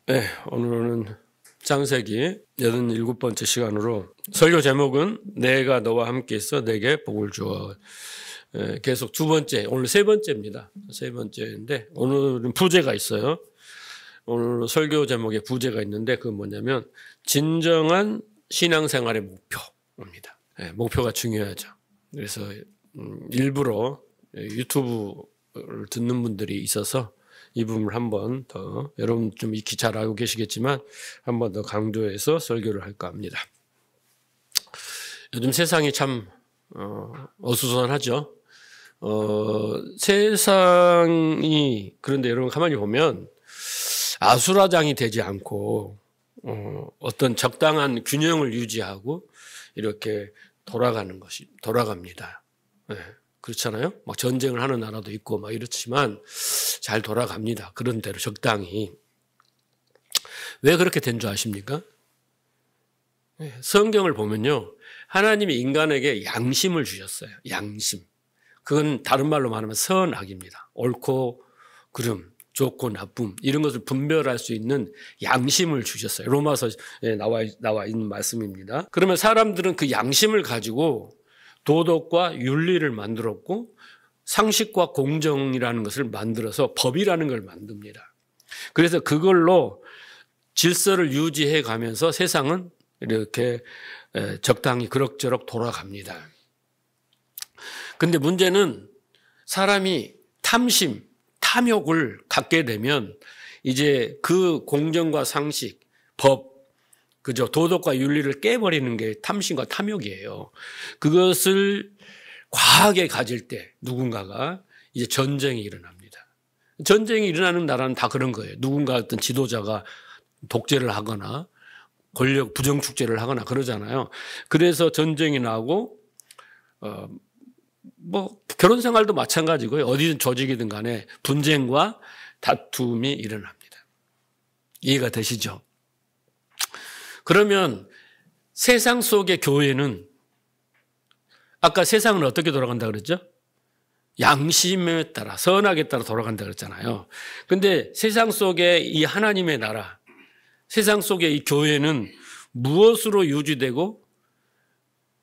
네, 오늘은 창세기 87번째 시간으로 설교 제목은 내가 너와 함께 있어 내게 복을 주어. 계속 두 번째, 오늘 세 번째입니다. 세 번째인데 오늘은 부제가 있어요. 오늘 설교 제목에 부제가 있는데 그건 뭐냐면 진정한 신앙생활의 목표입니다. 네, 목표가 중요하죠. 그래서 일부러 유튜브를 듣는 분들이 있어서 이 부분을 한 번 더, 여러분 좀 익히 잘 알고 계시겠지만 한 번 더 강조해서 설교를 할까 합니다. 요즘 세상이 참 어수선하죠. 세상이, 그런데 여러분 가만히 보면 아수라장이 되지 않고 어떤 적당한 균형을 유지하고 이렇게 돌아갑니다. 네. 그렇잖아요. 막 전쟁을 하는 나라도 있고 막 이렇지만 잘 돌아갑니다. 그런 대로 적당히. 왜 그렇게 된 줄 아십니까? 성경을 보면요. 하나님이 인간에게 양심을 주셨어요. 양심. 그건 다른 말로 말하면 선악입니다. 옳고 그름, 좋고 나쁨 이런 것을 분별할 수 있는 양심을 주셨어요. 로마서에 나와 있는 말씀입니다. 그러면 사람들은 그 양심을 가지고 도덕과 윤리를 만들었고 상식과 공정이라는 것을 만들어서 법이라는 걸 만듭니다. 그래서 그걸로 질서를 유지해 가면서 세상은 이렇게 적당히 그럭저럭 돌아갑니다. 그런데 문제는 사람이 탐심, 탐욕을 갖게 되면 이제 그 공정과 상식, 법, 그죠? 도덕과 윤리를 깨버리는 게 탐심과 탐욕이에요. 그것을 과하게 가질 때 누군가가 이제 전쟁이 일어납니다. 전쟁이 일어나는 나라는 다 그런 거예요. 누군가 어떤 지도자가 독재를 하거나 권력 부정축제를 하거나 그러잖아요. 그래서 전쟁이 나고 결혼 생활도 마찬가지고요. 어디든 조직이든 간에 분쟁과 다툼이 일어납니다. 이해가 되시죠? 그러면 세상 속의 교회는 아까 세상은 어떻게 돌아간다 그랬죠? 양심에 따라, 선악에 따라 돌아간다 그랬잖아요. 그런데 세상 속의 이 하나님의 나라, 세상 속의 이 교회는 무엇으로 유지되고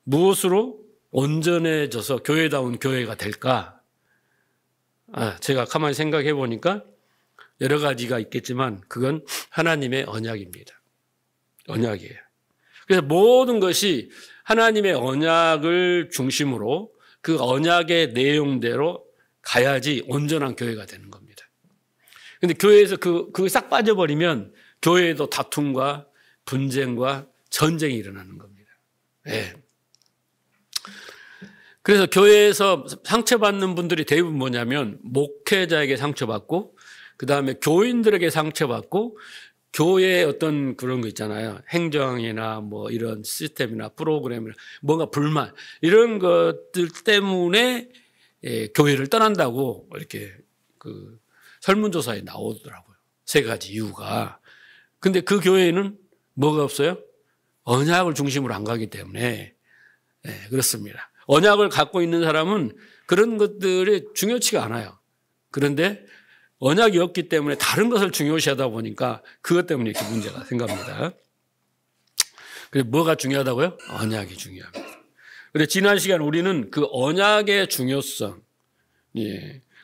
무엇으로 온전해져서 교회다운 교회가 될까? 제가 가만히 생각해 보니까 여러 가지가 있겠지만 그건 하나님의 언약입니다. 언약이에요. 그래서 모든 것이 하나님의 언약을 중심으로 그 언약의 내용대로 가야지 온전한 교회가 되는 겁니다. 그런데 교회에서 그거 싹 빠져버리면 교회에도 다툼과 분쟁과 전쟁이 일어나는 겁니다. 네. 그래서 교회에서 상처받는 분들이 대부분 뭐냐면 목회자에게 상처받고 그 다음에 교인들에게 상처받고 교회의 어떤 그런 거 있잖아요. 행정이나 뭐 이런 시스템이나 프로그램이나 뭔가 불만 이런 것들 때문에 교회를 떠난다고 이렇게 그 설문조사에 나오더라고요. 세 가지 이유가. 근데 그 교회는 뭐가 없어요? 언약을 중심으로 안 가기 때문에 그렇습니다. 언약을 갖고 있는 사람은 그런 것들이 중요치가 않아요. 그런데 언약이 없기 때문에 다른 것을 중요시하다 보니까 그것 때문에 이렇게 문제가 생깁니다. 그래서 뭐가 중요하다고요? 언약이 중요합니다. 그런데 지난 시간 우리는 그 언약의 중요성,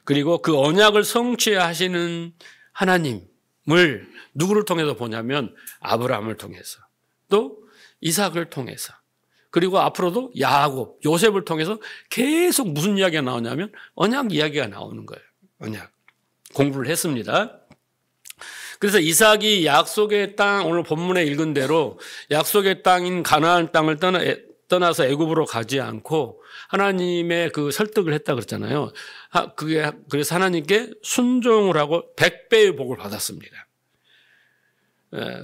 그리고 그 언약을 성취하시는 하나님을 누구를 통해서 보냐면 아브라함을 통해서 또 이삭을 통해서 그리고 앞으로도 야곱, 요셉을 통해서 계속 무슨 이야기가 나오냐면 언약 이야기가 나오는 거예요. 언약. 공부를 했습니다. 그래서 이삭이 약속의 땅, 오늘 본문에 읽은 대로 약속의 땅인 가나안 땅을 떠나서 애굽으로 가지 않고 하나님의 그 설득을 했다 그랬잖아요. 그래서 하나님께 순종을 하고 100배의 복을 받았습니다.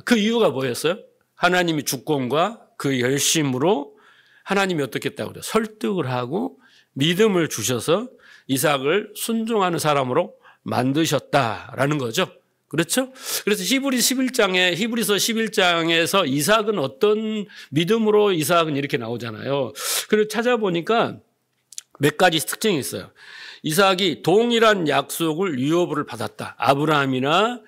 그 이유가 뭐였어요? 하나님이 주권과 그 열심으로 하나님이 어떻게 했다고 그래요? 설득을 하고 믿음을 주셔서 이삭을 순종하는 사람으로 만드셨다라는 거죠. 그렇죠? 그래서 히브리서 11장에서 이삭은 어떤 믿음으로 이삭은 이렇게 나오잖아요. 그리고 찾아보니까 몇 가지 특징이 있어요. 이삭이 동일한 약속을 유업을 받았다. 아브라함이나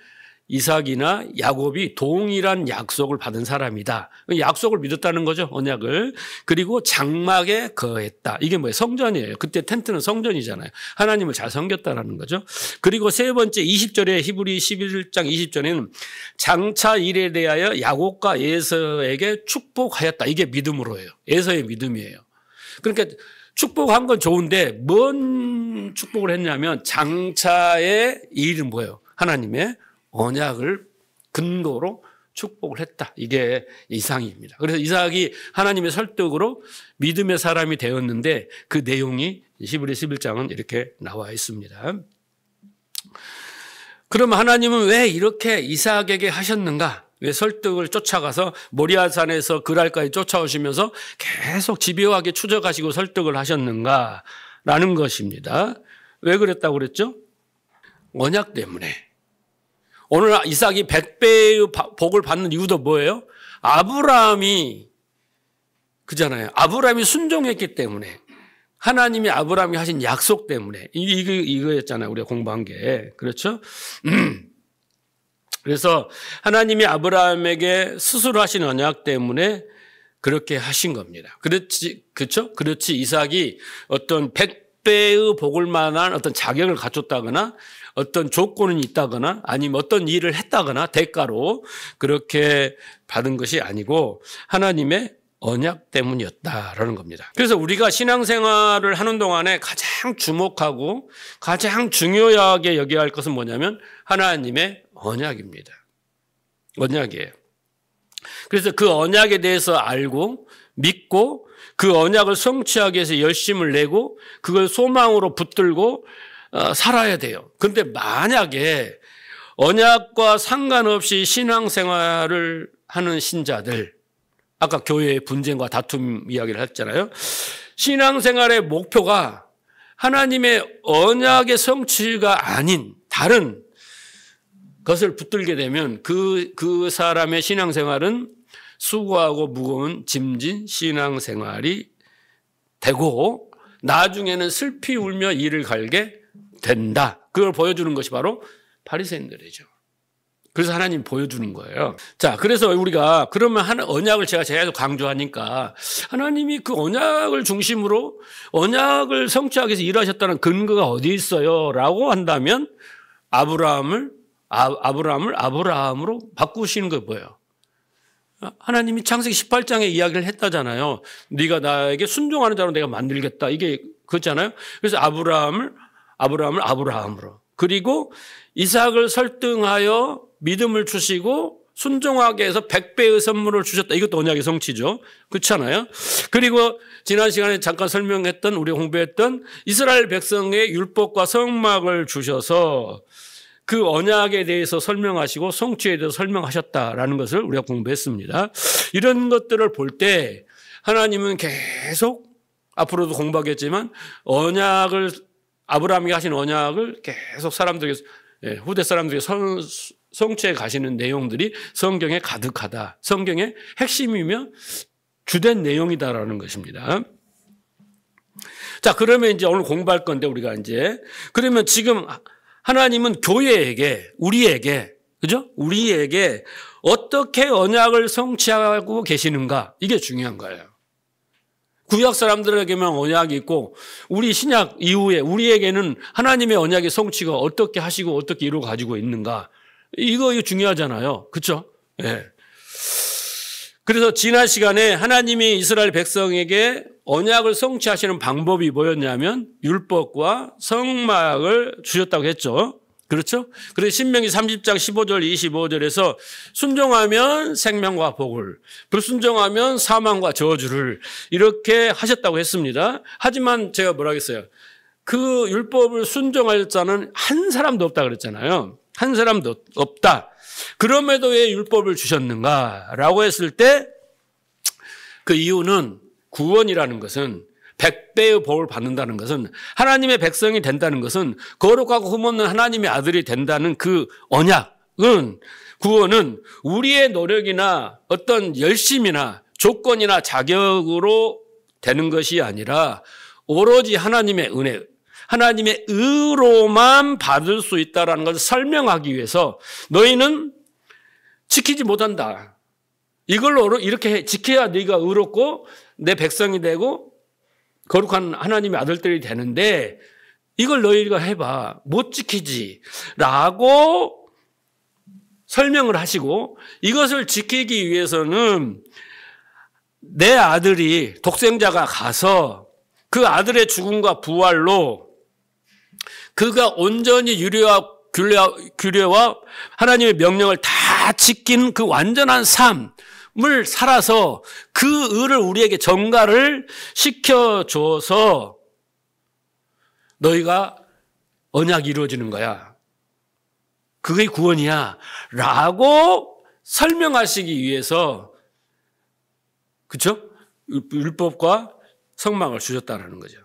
이삭이나 야곱이 동일한 약속을 받은 사람이다. 약속을 믿었다는 거죠, 언약을. 그리고 장막에 거했다. 이게 뭐예요? 성전이에요. 그때 텐트는 성전이잖아요. 하나님을 잘 섬겼다는 거죠. 그리고 세 번째 20절에 히브리 11장 20절에는 장차 일에 대하여 야곱과 에서에게 축복하였다. 이게 믿음으로예요. 에서의 믿음이에요. 그러니까 축복한 건 좋은데 뭔 축복을 했냐면 장차의 일은 뭐예요? 하나님의 언약을 근거로 축복을 했다. 이게 이삭입니다. 그래서 이삭이 하나님의 설득으로 믿음의 사람이 되었는데 그 내용이 히브리 11장은 이렇게 나와 있습니다. 그럼 하나님은 왜 이렇게 이삭에게 하셨는가? 왜 설득을 쫓아가서 모리아산에서 그랄까지 쫓아오시면서 계속 집요하게 추적하시고 설득을 하셨는가라는 것입니다. 왜 그랬다고 그랬죠? 언약 때문에. 오늘 이삭이 100배의 복을 받는 이유도 뭐예요? 아브라함이 그잖아요. 아브라함이 순종했기 때문에. 하나님이 아브라함이 하신 약속 때문에. 이거였잖아요. 우리가 공부한 게. 그렇죠? 그래서 하나님이 아브라함에게 스스로 하신 언약 때문에 그렇게 하신 겁니다. 그렇죠? 그렇지. 이삭이 어떤 100배의 복을 만한 어떤 자격을 갖췄다거나 어떤 조건이 있다거나 아니면 어떤 일을 했다거나 대가로 그렇게 받은 것이 아니고 하나님의 언약 때문이었다라는 겁니다. 그래서 우리가 신앙생활을 하는 동안에 가장 주목하고 가장 중요하게 여겨야 할 것은 뭐냐면 하나님의 언약입니다. 언약이에요. 그래서 그 언약에 대해서 알고 믿고 그 언약을 성취하기 위해서 열심을 내고 그걸 소망으로 붙들고 살아야 돼요. 그런데 만약에 언약과 상관없이 신앙생활을 하는 신자들, 아까 교회의 분쟁과 다툼 이야기를 했잖아요. 신앙생활의 목표가 하나님의 언약의 성취가 아닌 다른 것을 붙들게 되면 그 사람의 신앙생활은 수고하고 무거운 짐진 신앙생활이 되고 나중에는 슬피 울며 이를 갈게 된다. 그걸 보여주는 것이 바로 바리새인들이죠. 그래서 하나님 보여주는 거예요. 자, 그래서 우리가 그러면 언약을 제가 계속 강조하니까 하나님이 그 언약을 중심으로 언약을 성취하기 위해서 일하셨다는 근거가 어디 있어요? 라고 한다면 아브라함을 아브라함으로 바꾸시는 거 뭐예요? 하나님이 창세기 18장에 이야기를 했다잖아요. 네가 나에게 순종하는 자로 내가 만들겠다. 이게 그렇잖아요. 그래서 아브라함을 아브라함으로. 그리고 이삭을 설득하여 믿음을 주시고 순종하게 해서 100배의 선물을 주셨다. 이것도 언약의 성취죠. 그렇잖아요. 그리고 지난 시간에 잠깐 설명했던 우리 공부했던 이스라엘 백성의 율법과 성막을 주셔서 그 언약에 대해서 설명하시고 성취에 대해서 설명하셨다라는 것을 우리가 공부했습니다. 이런 것들을 볼 때 하나님은 계속 앞으로도 공부하겠지만 언약을 아브라함이 하신 언약을 계속 사람들에게 후대 사람들에게 성취해 가시는 내용들이 성경에 가득하다. 성경의 핵심이며 주된 내용이다라는 것입니다. 자, 그러면 이제 오늘 공부할 건데 우리가 이제 그러면 지금 하나님은 교회에게 우리에게 그죠? 우리에게 어떻게 언약을 성취하고 계시는가 이게 중요한 거예요. 구약 사람들에게만 언약이 있고 우리 신약 이후에 우리에게는 하나님의 언약의 성취가 어떻게 하시고 어떻게 이루어 가지고 있는가 이거 중요하잖아요. 그렇죠? 네. 그래서 지난 시간에 하나님이 이스라엘 백성에게 언약을 성취하시는 방법이 뭐였냐면 율법과 성막을 주셨다고 했죠. 그렇죠? 그래서 신명기 30장 15절 25절에서 순종하면 생명과 복을 불순종하면 사망과 저주를 이렇게 하셨다고 했습니다. 하지만 제가 뭐라 했어요? 그 율법을 순종할 자는 한 사람도 없다 그랬잖아요. 한 사람도 없다. 그럼에도 왜 율법을 주셨는가라고 했을 때 그 이유는 구원이라는 것은 100배의 복을 받는다는 것은 하나님의 백성이 된다는 것은 거룩하고 흠없는 하나님의 아들이 된다는 그 언약은 구원은 우리의 노력이나 어떤 열심이나 조건이나 자격으로 되는 것이 아니라 오로지 하나님의 은혜 하나님의 의로만 받을 수 있다는 것을 설명하기 위해서 너희는 지키지 못한다. 이걸로 이렇게 지켜야 네가 의롭고 내 백성이 되고 거룩한 하나님의 아들들이 되는데 이걸 너희가 해봐. 못 지키지. 라고 설명을 하시고 이것을 지키기 위해서는 내 아들이 독생자가 가서 그 아들의 죽음과 부활로 그가 온전히 규례와 하나님의 명령을 다 지킨 그 완전한 삶을 살아서 그 의를 우리에게 전가를 시켜줘서 너희가 언약이 이루어지는 거야. 그게 구원이야. 라고 설명하시기 위해서 그렇죠? 율법과 성막을 주셨다는 거죠.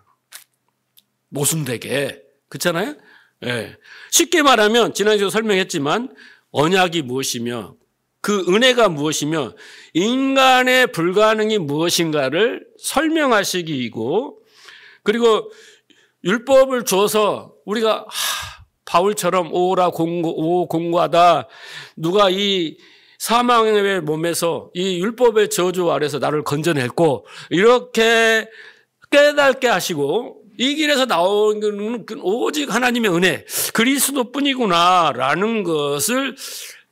모순되게. 그렇잖아요? 네. 쉽게 말하면 지난주에 설명했지만 언약이 무엇이며 그 은혜가 무엇이며 인간의 불가능이 무엇인가를 설명하시기이고 그리고 율법을 줘서 우리가 바울처럼 오라 공고하다 누가 이 사망의 몸에서 이 율법의 저주 아래서 나를 건져냈고 이렇게 깨닫게 하시고 이 길에서 나오는 오직 하나님의 은혜 그리스도뿐이구나라는 것을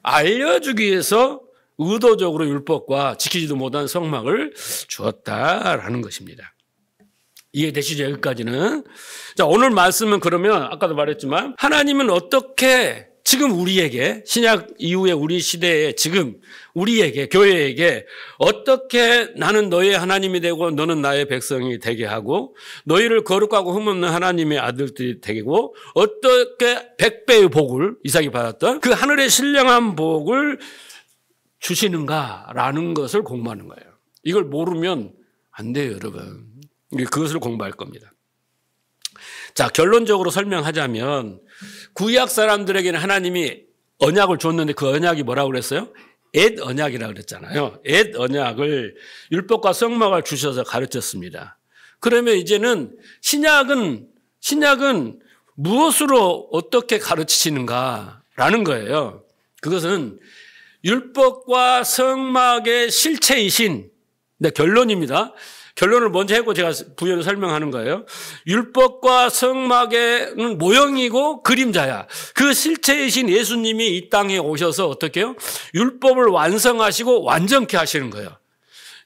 알려주기 위해서 의도적으로 율법과 지키지도 못한 성막을 주었다라는 것입니다. 이해되시죠? 여기까지는. 자, 오늘 말씀은 그러면 아까도 말했지만 하나님은 어떻게 지금 우리에게 신약 이후에 우리 시대에 지금 우리에게 교회에게 어떻게 나는 너의 하나님이 되고 너는 나의 백성이 되게 하고 너희를 거룩하고 흠없는 하나님의 아들들이 되고 어떻게 100배의 복을 이삭이 받았던 그 하늘의 신령한 복을 주시는가라는 것을 공부하는 거예요. 이걸 모르면 안 돼요, 여러분. 그것을 공부할 겁니다. 자, 결론적으로 설명하자면 구약 사람들에게는 하나님이 언약을 줬는데 그 언약이 뭐라고 그랬어요? 옛 언약이라고 그랬잖아요. 옛 언약을 율법과 성막을 주셔서 가르쳤습니다. 그러면 이제는 신약은 무엇으로 어떻게 가르치시는가라는 거예요. 그것은 율법과 성막의 실체이신 결론입니다. 결론을 먼저 하고 제가 부연을 설명하는 거예요. 율법과 성막의 모형이고 그림자야. 그 실체이신 예수님이 이 땅에 오셔서 어떻게 해요? 율법을 완성하시고 완전케 하시는 거예요.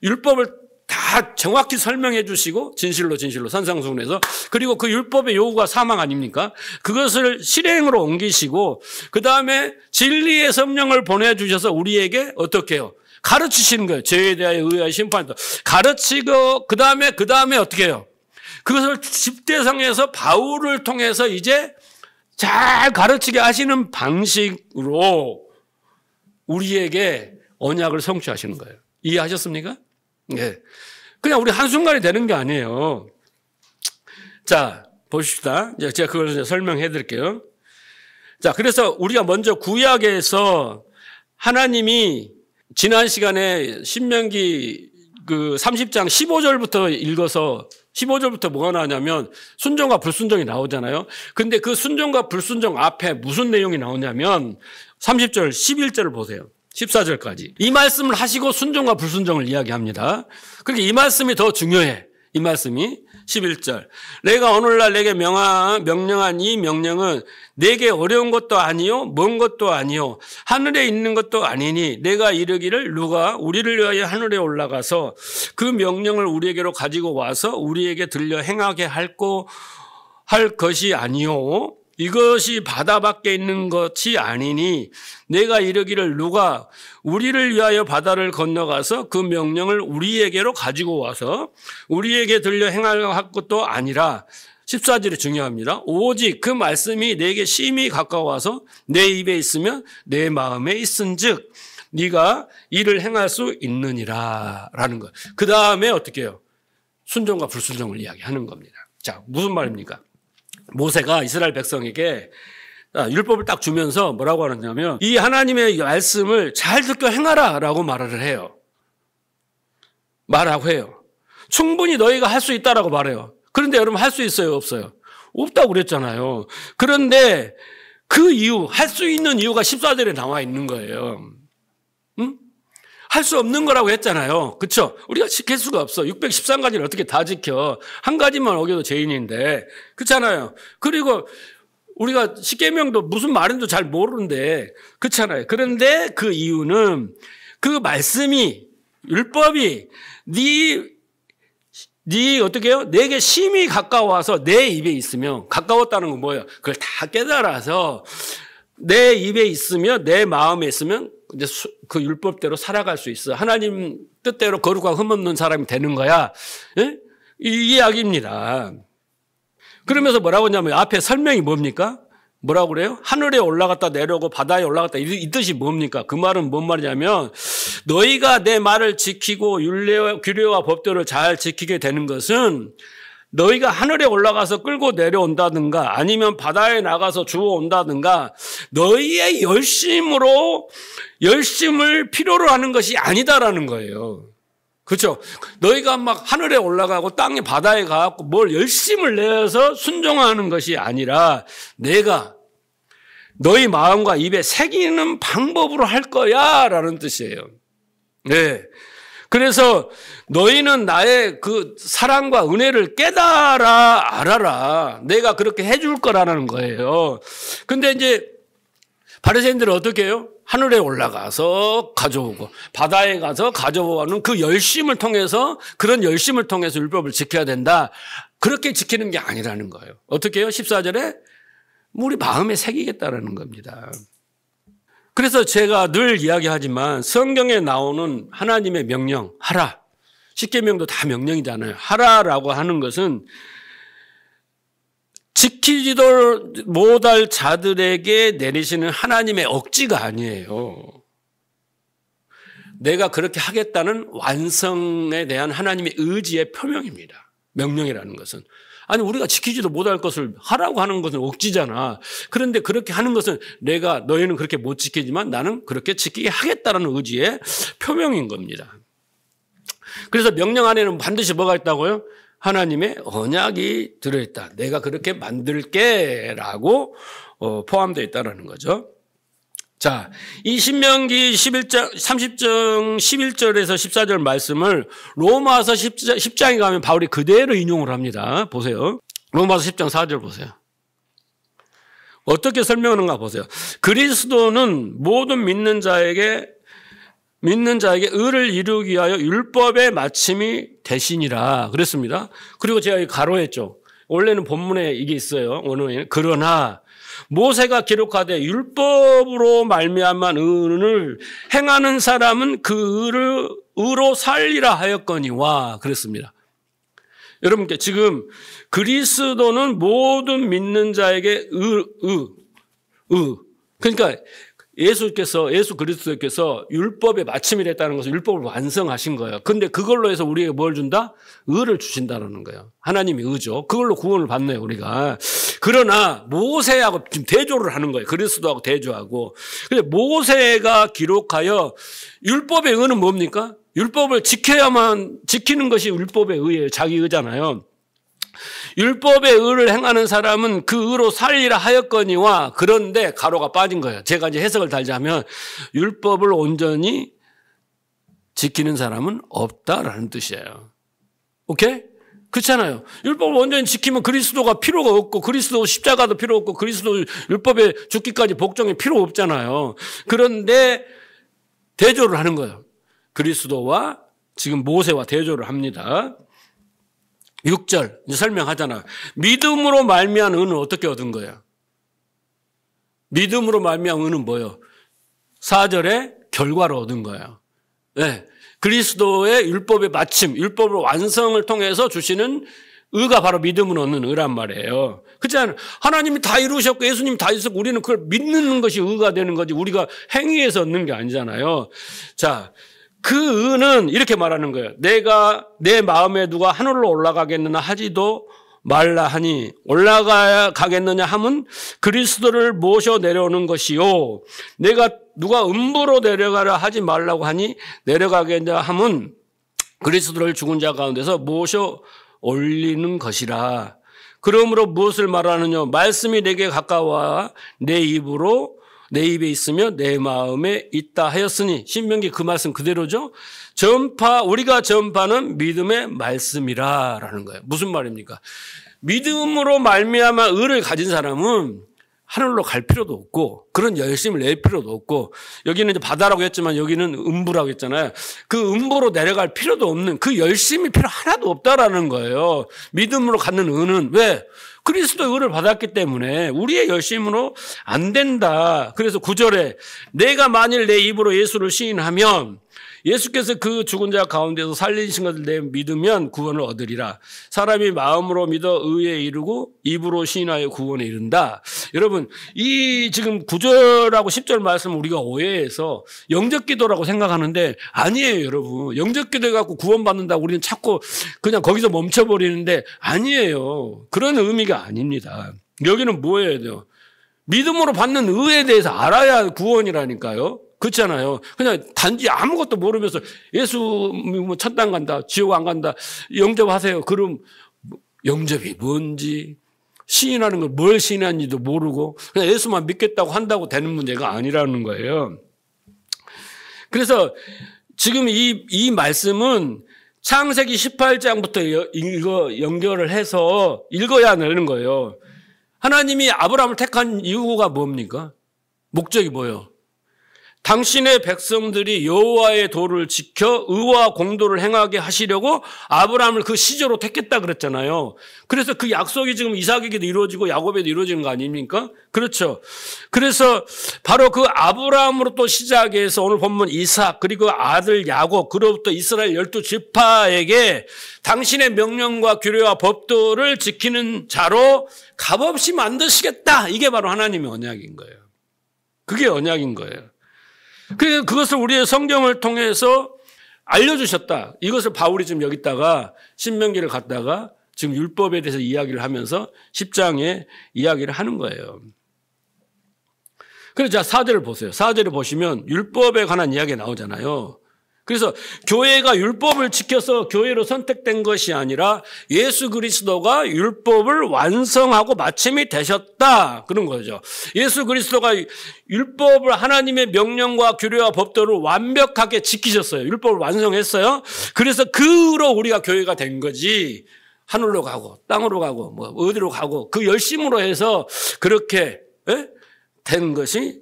율법을 다 정확히 설명해 주시고 진실로 산상수훈해서 그리고 그 율법의 요구가 사망 아닙니까? 그것을 실행으로 옮기시고 그다음에 진리의 성령을 보내주셔서 우리에게 어떻게 해요? 가르치시는 거예요. 죄에 대하여 의하여 심판도 가르치고 그 다음에 어떻게 해요? 그것을 집대성에서 바울을 통해서 이제 잘 가르치게 하시는 방식으로 우리에게 언약을 성취하시는 거예요. 이해하셨습니까? 네. 그냥 우리 한순간에 되는 게 아니에요. 자, 보십시다. 제가 그걸 설명해 드릴게요. 자, 그래서 우리가 먼저 구약에서 하나님이 지난 시간에 신명기 그 30장 15절부터 읽어서 15절부터 뭐가 나오냐면 순종과 불순종이 나오잖아요. 근데 그 순종과 불순종 앞에 무슨 내용이 나오냐면 30절, 11절을 보세요. 14절까지. 이 말씀을 하시고 순종과 불순종을 이야기합니다. 그러니까 이 말씀이 더 중요해. 이 말씀이 11절. 내가 오늘날 내게 명령한 이 명령은 내게 어려운 것도 아니요 먼 것도 아니요 하늘에 있는 것도 아니니 내가 이르기를 누가 우리를 위하여 하늘에 올라가서 그 명령을 우리에게로 가지고 와서 우리에게 들려 행하게 할 것이 아니요 이것이 바다 밖에 있는 것이 아니니 내가 이르기를 누가 우리를 위하여 바다를 건너가서 그 명령을 우리에게로 가지고 와서 우리에게 들려 행할 것도 아니라 14절이 중요합니다. 오직 그 말씀이 내게 심히 가까워서 내 입에 있으면 내 마음에 있은즉 네가 이를 행할 수 있느니라 라는 것. 그 다음에 어떻게 해요? 순종과 불순종을 이야기하는 겁니다. 자, 무슨 말입니까? 모세가 이스라엘 백성에게 율법을 딱 주면서 뭐라고 하느냐면 이 하나님의 말씀을 잘 듣고 행하라 라고 말을 해요. 말하고 해요. 충분히 너희가 할 수 있다라고 말해요. 그런데 여러분 할 수 있어요? 없어요? 없다고 그랬잖아요. 그런데 그 이유, 할 수 있는 이유가 14절에 나와 있는 거예요. 응? 할 수 없는 거라고 했잖아요. 그렇죠? 우리가 지킬 수가 없어. 613가지를 어떻게 다 지켜. 한 가지만 어겨도 죄인인데. 그렇잖아요. 그리고 우리가 십계명도 무슨 말인지도 잘 모르는데 그렇잖아요. 그런데 그 이유는 그 말씀이 율법이 네 어떻게 해요? 내게 심히 가까워서 내 입에 있으면 가까웠다는 건 뭐예요? 그걸 다 깨달아서 내 입에 있으며 내 마음에 있으면 이제 그 율법대로 살아갈 수 있어. 하나님 뜻대로 거룩하고 흠없는 사람이 되는 거야. 예? 이 이야기입니다. 그러면서 뭐라고 하냐면 앞에 설명이 뭡니까? 뭐라고 그래요? 하늘에 올라갔다 내려오고 바다에 올라갔다 이 뜻이 뭡니까? 그 말은 뭔 말이냐면 너희가 내 말을 지키고 율례와 규례와 법도를 잘 지키게 되는 것은 너희가 하늘에 올라가서 끌고 내려온다든가 아니면 바다에 나가서 주워온다든가 너희의 열심을 필요로 하는 것이 아니다라는 거예요. 그렇죠? 너희가 막 하늘에 올라가고 땅에 바다에 가고 뭘 열심을 내서 순종하는 것이 아니라 내가 너희 마음과 입에 새기는 방법으로 할 거야 라는 뜻이에요. 네. 그래서 너희는 나의 그 사랑과 은혜를 깨달아 알아라. 내가 그렇게 해줄 거라는 거예요. 근데 이제 바리새인들은 어떻게 해요? 하늘에 올라가서 가져오고 바다에 가서 가져오는 그 열심을 통해서 그런 열심을 통해서 율법을 지켜야 된다. 그렇게 지키는 게 아니라는 거예요. 어떻게 해요? 14절에 우리 마음에 새기겠다라는 겁니다. 그래서 제가 늘 이야기하지만 성경에 나오는 하나님의 명령 하라. 십계명도 다 명령이잖아요. 하라라고 하는 것은 지키지도 못할 자들에게 내리시는 하나님의 억지가 아니에요. 내가 그렇게 하겠다는 완성에 대한 하나님의 의지의 표명입니다. 명령이라는 것은. 아니 우리가 지키지도 못할 것을 하라고 하는 것은 억지잖아. 그런데 그렇게 하는 것은 내가 너희는 그렇게 못 지키지만 나는 그렇게 지키게 하겠다는 의지의 표명인 겁니다. 그래서 명령 안에는 반드시 뭐가 있다고요? 하나님의 언약이 들어있다. 내가 그렇게 만들게 라고 포함되어 있다는 거죠. 자, 이 신명기 30장 11절에서 14절 말씀을 로마서 10장에 가면 바울이 그대로 인용을 합니다. 보세요. 로마서 10장 4절 보세요. 어떻게 설명하는가 보세요. 그리스도는 모든 믿는 자에게 의를 이루기 위하여 율법의 마침이 되시니라 그랬습니다. 그리고 제가 가로했죠. 원래는 본문에 이게 있어요. 원어에는 그러나 모세가 기록하되 율법으로 말미암은 의를 행하는 사람은 그 의로 살리라 하였거니와 그랬습니다. 여러분께 지금 그리스도는 모든 믿는 자에게 그러니까 예수 그리스도께서 율법의 마침이 됐다는 것은 율법을 완성하신 거예요. 근데 그걸로 해서 우리에게 뭘 준다? 의를 주신다는 거예요. 하나님이 의죠. 그걸로 구원을 받네요, 우리가. 그러나 모세하고 지금 대조를 하는 거예요. 그리스도하고 대조하고. 근데 모세가 기록하여 율법의 의는 뭡니까? 율법을 지키는 것이 율법의 의예요. 자기 의잖아요. 율법의 의를 행하는 사람은 그 의로 살리라 하였거니와 그런데 가로가 빠진 거예요. 제가 이제 해석을 달자면 율법을 온전히 지키는 사람은 없다라는 뜻이에요. 오케이? 그렇잖아요. 율법을 온전히 지키면 그리스도가 필요가 없고 그리스도 십자가도 필요 없고 그리스도 율법에 죽기까지 복종이 필요 없잖아요. 그런데 대조를 하는 거예요. 그리스도와 지금 모세와 대조를 합니다. 6절 이제 설명하잖아. 믿음으로 말미암은 의는 어떻게 얻은 거야? 믿음으로 말미암은 의는 뭐예요? 4절에 결과로 얻은 거예요. 네. 그리스도의 율법의 마침, 율법의 완성을 통해서 주시는 의가 바로 믿음으로 얻는 의란 말이에요. 그렇잖아요. 하나님이 다 이루셨고 예수님이 다 이루셨고 우리는 그걸 믿는 것이 의가 되는 거지 우리가 행위에서 얻는 게 아니잖아요. 자, 그 의는 이렇게 말하는 거예요. 내가 내 마음에 누가 하늘로 올라가겠느냐 하지도 말라 하니 올라가겠느냐 함은 그리스도를 모셔 내려오는 것이요. 내가 누가 음부로 내려가라 하지 말라고 하니 내려가겠느냐 함은 그리스도를 죽은 자 가운데서 모셔 올리는 것이라. 그러므로 무엇을 말하느냐? 말씀이 내게 가까워 내 입에 있으며 내 마음에 있다 하였으니. 신명기 그 말씀 그대로죠. 우리가 전파는 믿음의 말씀이라라는 거예요. 무슨 말입니까? 믿음으로 말미암아 의를 가진 사람은 하늘로 갈 필요도 없고 그런 열심을 낼 필요도 없고, 여기는 이제 바다라고 했지만 여기는 음부라고 했잖아요. 그 음부로 내려갈 필요도 없는 그 열심이 필요 하나도 없다라는 거예요. 믿음으로 갖는 의는. 왜? 그리스도의 의를 받았기 때문에 우리의 열심으로 안 된다. 그래서 9절에 내가 만일 내 입으로 예수를 시인하면 예수께서 그 죽은 자 가운데서 살리신 것을 내 믿으면 구원을 얻으리라. 사람이 마음으로 믿어 의에 이르고 입으로 시인하여 구원에 이른다. 여러분, 이 지금 9절하고 10절 말씀을 우리가 오해해서 영접기도라고 생각하는데 아니에요, 여러분. 영접기도 해갖고 구원받는다고 우리는 자꾸 그냥 거기서 멈춰버리는데 아니에요. 그런 의미가 아닙니다. 여기는 뭐예요? 믿음으로 받는 의에 대해서 알아야 구원이라니까요. 그렇잖아요. 그냥 단지 아무것도 모르면서 예수 뭐 천당 간다, 지옥 안 간다, 영접하세요. 그럼 영접이 뭔지, 시인하는 걸 뭘 시인하는지도 모르고 그냥 예수만 믿겠다고 한다고 되는 문제가 아니라는 거예요. 그래서 지금 이 말씀은 창세기 18장부터 이거 연결을 해서 읽어야 되는 거예요. 하나님이 아브라함을 택한 이유가 뭡니까? 목적이 뭐예요? 당신의 백성들이 여호와의 도를 지켜 의와 공도를 행하게 하시려고 아브라함을 그 시조로 택했다 그랬잖아요. 그래서 그 약속이 지금 이삭에게도 이루어지고 야곱에도 이루어지는 거 아닙니까? 그렇죠. 그래서 바로 그 아브라함으로부터 시작해서 오늘 본문 이삭, 그리고 아들 야곱, 그로부터 이스라엘 12지파에게 당신의 명령과 규례와 법도를 지키는 자로 값없이 만드시겠다. 이게 바로 하나님의 언약인 거예요. 그게 언약인 거예요. 그래서 그것을 우리의 성경을 통해서 알려주셨다. 이것을 바울이 지금 여기다가 신명기를 갖다가 지금 율법에 대해서 이야기를 하면서 10장에 이야기를 하는 거예요. 그래서 자, 4절을 보세요. 4절을 보시면 율법에 관한 이야기가 나오잖아요. 그래서 교회가 율법을 지켜서 교회로 선택된 것이 아니라 예수 그리스도가 율법을 완성하고 마침이 되셨다. 그런 거죠. 예수 그리스도가 율법을, 하나님의 명령과 규례와 법도를 완벽하게 지키셨어요. 율법을 완성했어요. 그래서 그로 우리가 교회가 된 거지. 하늘로 가고 땅으로 가고 뭐 어디로 가고 그 열심으로 해서 그렇게 된 것이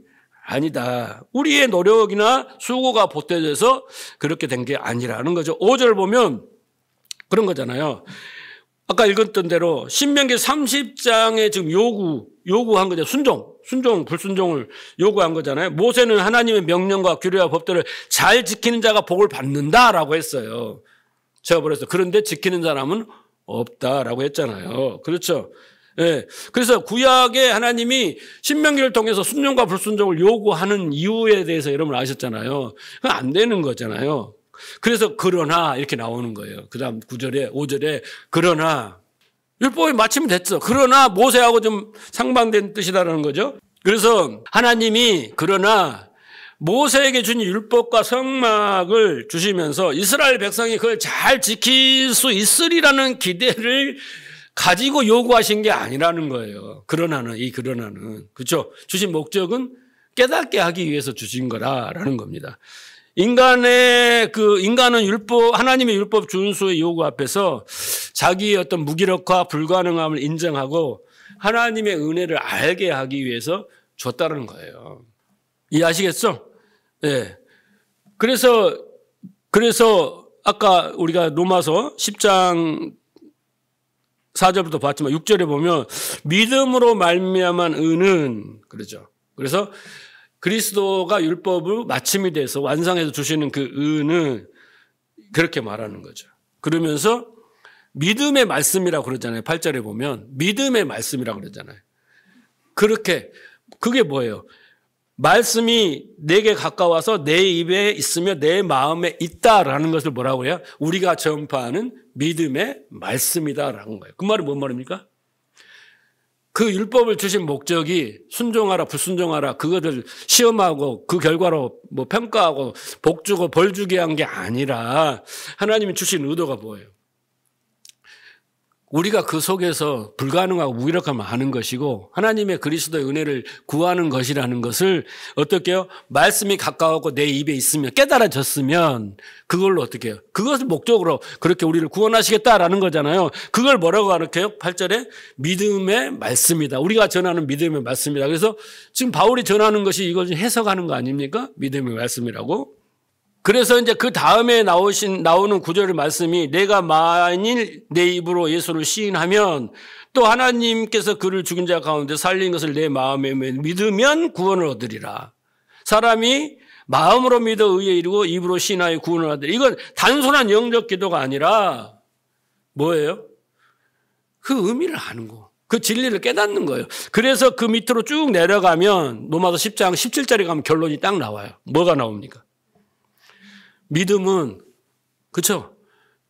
아니다. 우리의 노력이나 수고가 보태져서 그렇게 된 게 아니라는 거죠. 5절 보면 그런 거잖아요. 아까 읽었던 대로 신명기 30장에 지금 요구한 거죠. 순종, 불순종을 요구한 거잖아요. 모세는 하나님의 명령과 규례와 법들을 잘 지키는 자가 복을 받는다라고 했어요. 제가 그래서 그런데 지키는 사람은 없다라고 했잖아요. 그렇죠. 예. 그래서 구약에 하나님이 신명기를 통해서 순종과 불순종을 요구하는 이유에 대해서 여러분 아셨잖아요. 그건 안 되는 거잖아요. 그래서 그러나 이렇게 나오는 거예요. 그 다음 9절에 5절에 그러나 율법이 마치면 됐죠. 그러나 모세하고 좀 상반된 뜻이라는 거죠. 그래서 하나님이 그러나 모세에게 준 율법과 성막을 주시면서 이스라엘 백성이 그걸 잘 지킬 수 있으리라는 기대를 가지고 요구하신 게 아니라는 거예요. 그러나는, 그렇죠? 주신 목적은 깨닫게 하기 위해서 주신 거라는 겁니다. 인간은 하나님의 율법 준수의 요구 앞에서 자기의 어떤 무기력과 불가능함을 인정하고 하나님의 은혜를 알게 하기 위해서 줬다는 거예요. 이해하시겠죠? 네. 그래서 아까 우리가 로마서 10장 4절부터 봤지만 6절에 보면 믿음으로 말미암은 의는 그러죠. 그래서 그리스도가 율법을 마침이 돼서 완성해서 주시는 그 의는 그렇게 말하는 거죠. 그러면서 믿음의 말씀이라고 그러잖아요. 8절에 보면 믿음의 말씀이라고 그러잖아요. 그게 뭐예요? 말씀이 내게 가까워서 내 입에 있으며 내 마음에 있다라는 것을 뭐라고 해요? 우리가 전파하는 믿음의 말씀이다라는 거예요. 그 말이 뭔 말입니까? 그 율법을 주신 목적이 순종하라 불순종하라 그것을 시험하고 그 결과로 뭐 평가하고 복 주고 벌 주게 한 게 아니라 하나님이 주신 의도가 뭐예요? 우리가 그 속에서 불가능하고 무기력함을 아는 것이고 하나님의 그리스도의 은혜를 구하는 것이라는 것을 어떻게 해요? 말씀이 가까웠고 내 입에 있으면 깨달아졌으면 그걸로 어떻게 해요? 그것을 목적으로 그렇게 우리를 구원하시겠다라는 거잖아요. 그걸 뭐라고 가르쳐요? 8절에 믿음의 말씀이다. 우리가 전하는 믿음의 말씀이다. 그래서 지금 바울이 전하는 것이 이걸 해석하는 거 아닙니까? 믿음의 말씀이라고. 그래서 이제 그 다음에 나오는 구절의 말씀이 내가 만일 내 입으로 예수를 시인하면 또 하나님께서 그를 죽은 자 가운데 살린 것을 내 마음에 믿으면 구원을 얻으리라. 사람이 마음으로 믿어 의에 이르고 입으로 시인하여 구원을 얻으리라. 이건 단순한 영적 기도가 아니라 뭐예요? 그 의미를 아는 거. 그 진리를 깨닫는 거예요. 그래서 그 밑으로 쭉 내려가면 로마서 10장 17절에 가면 결론이 딱 나와요. 뭐가 나옵니까? 믿음은, 그쵸?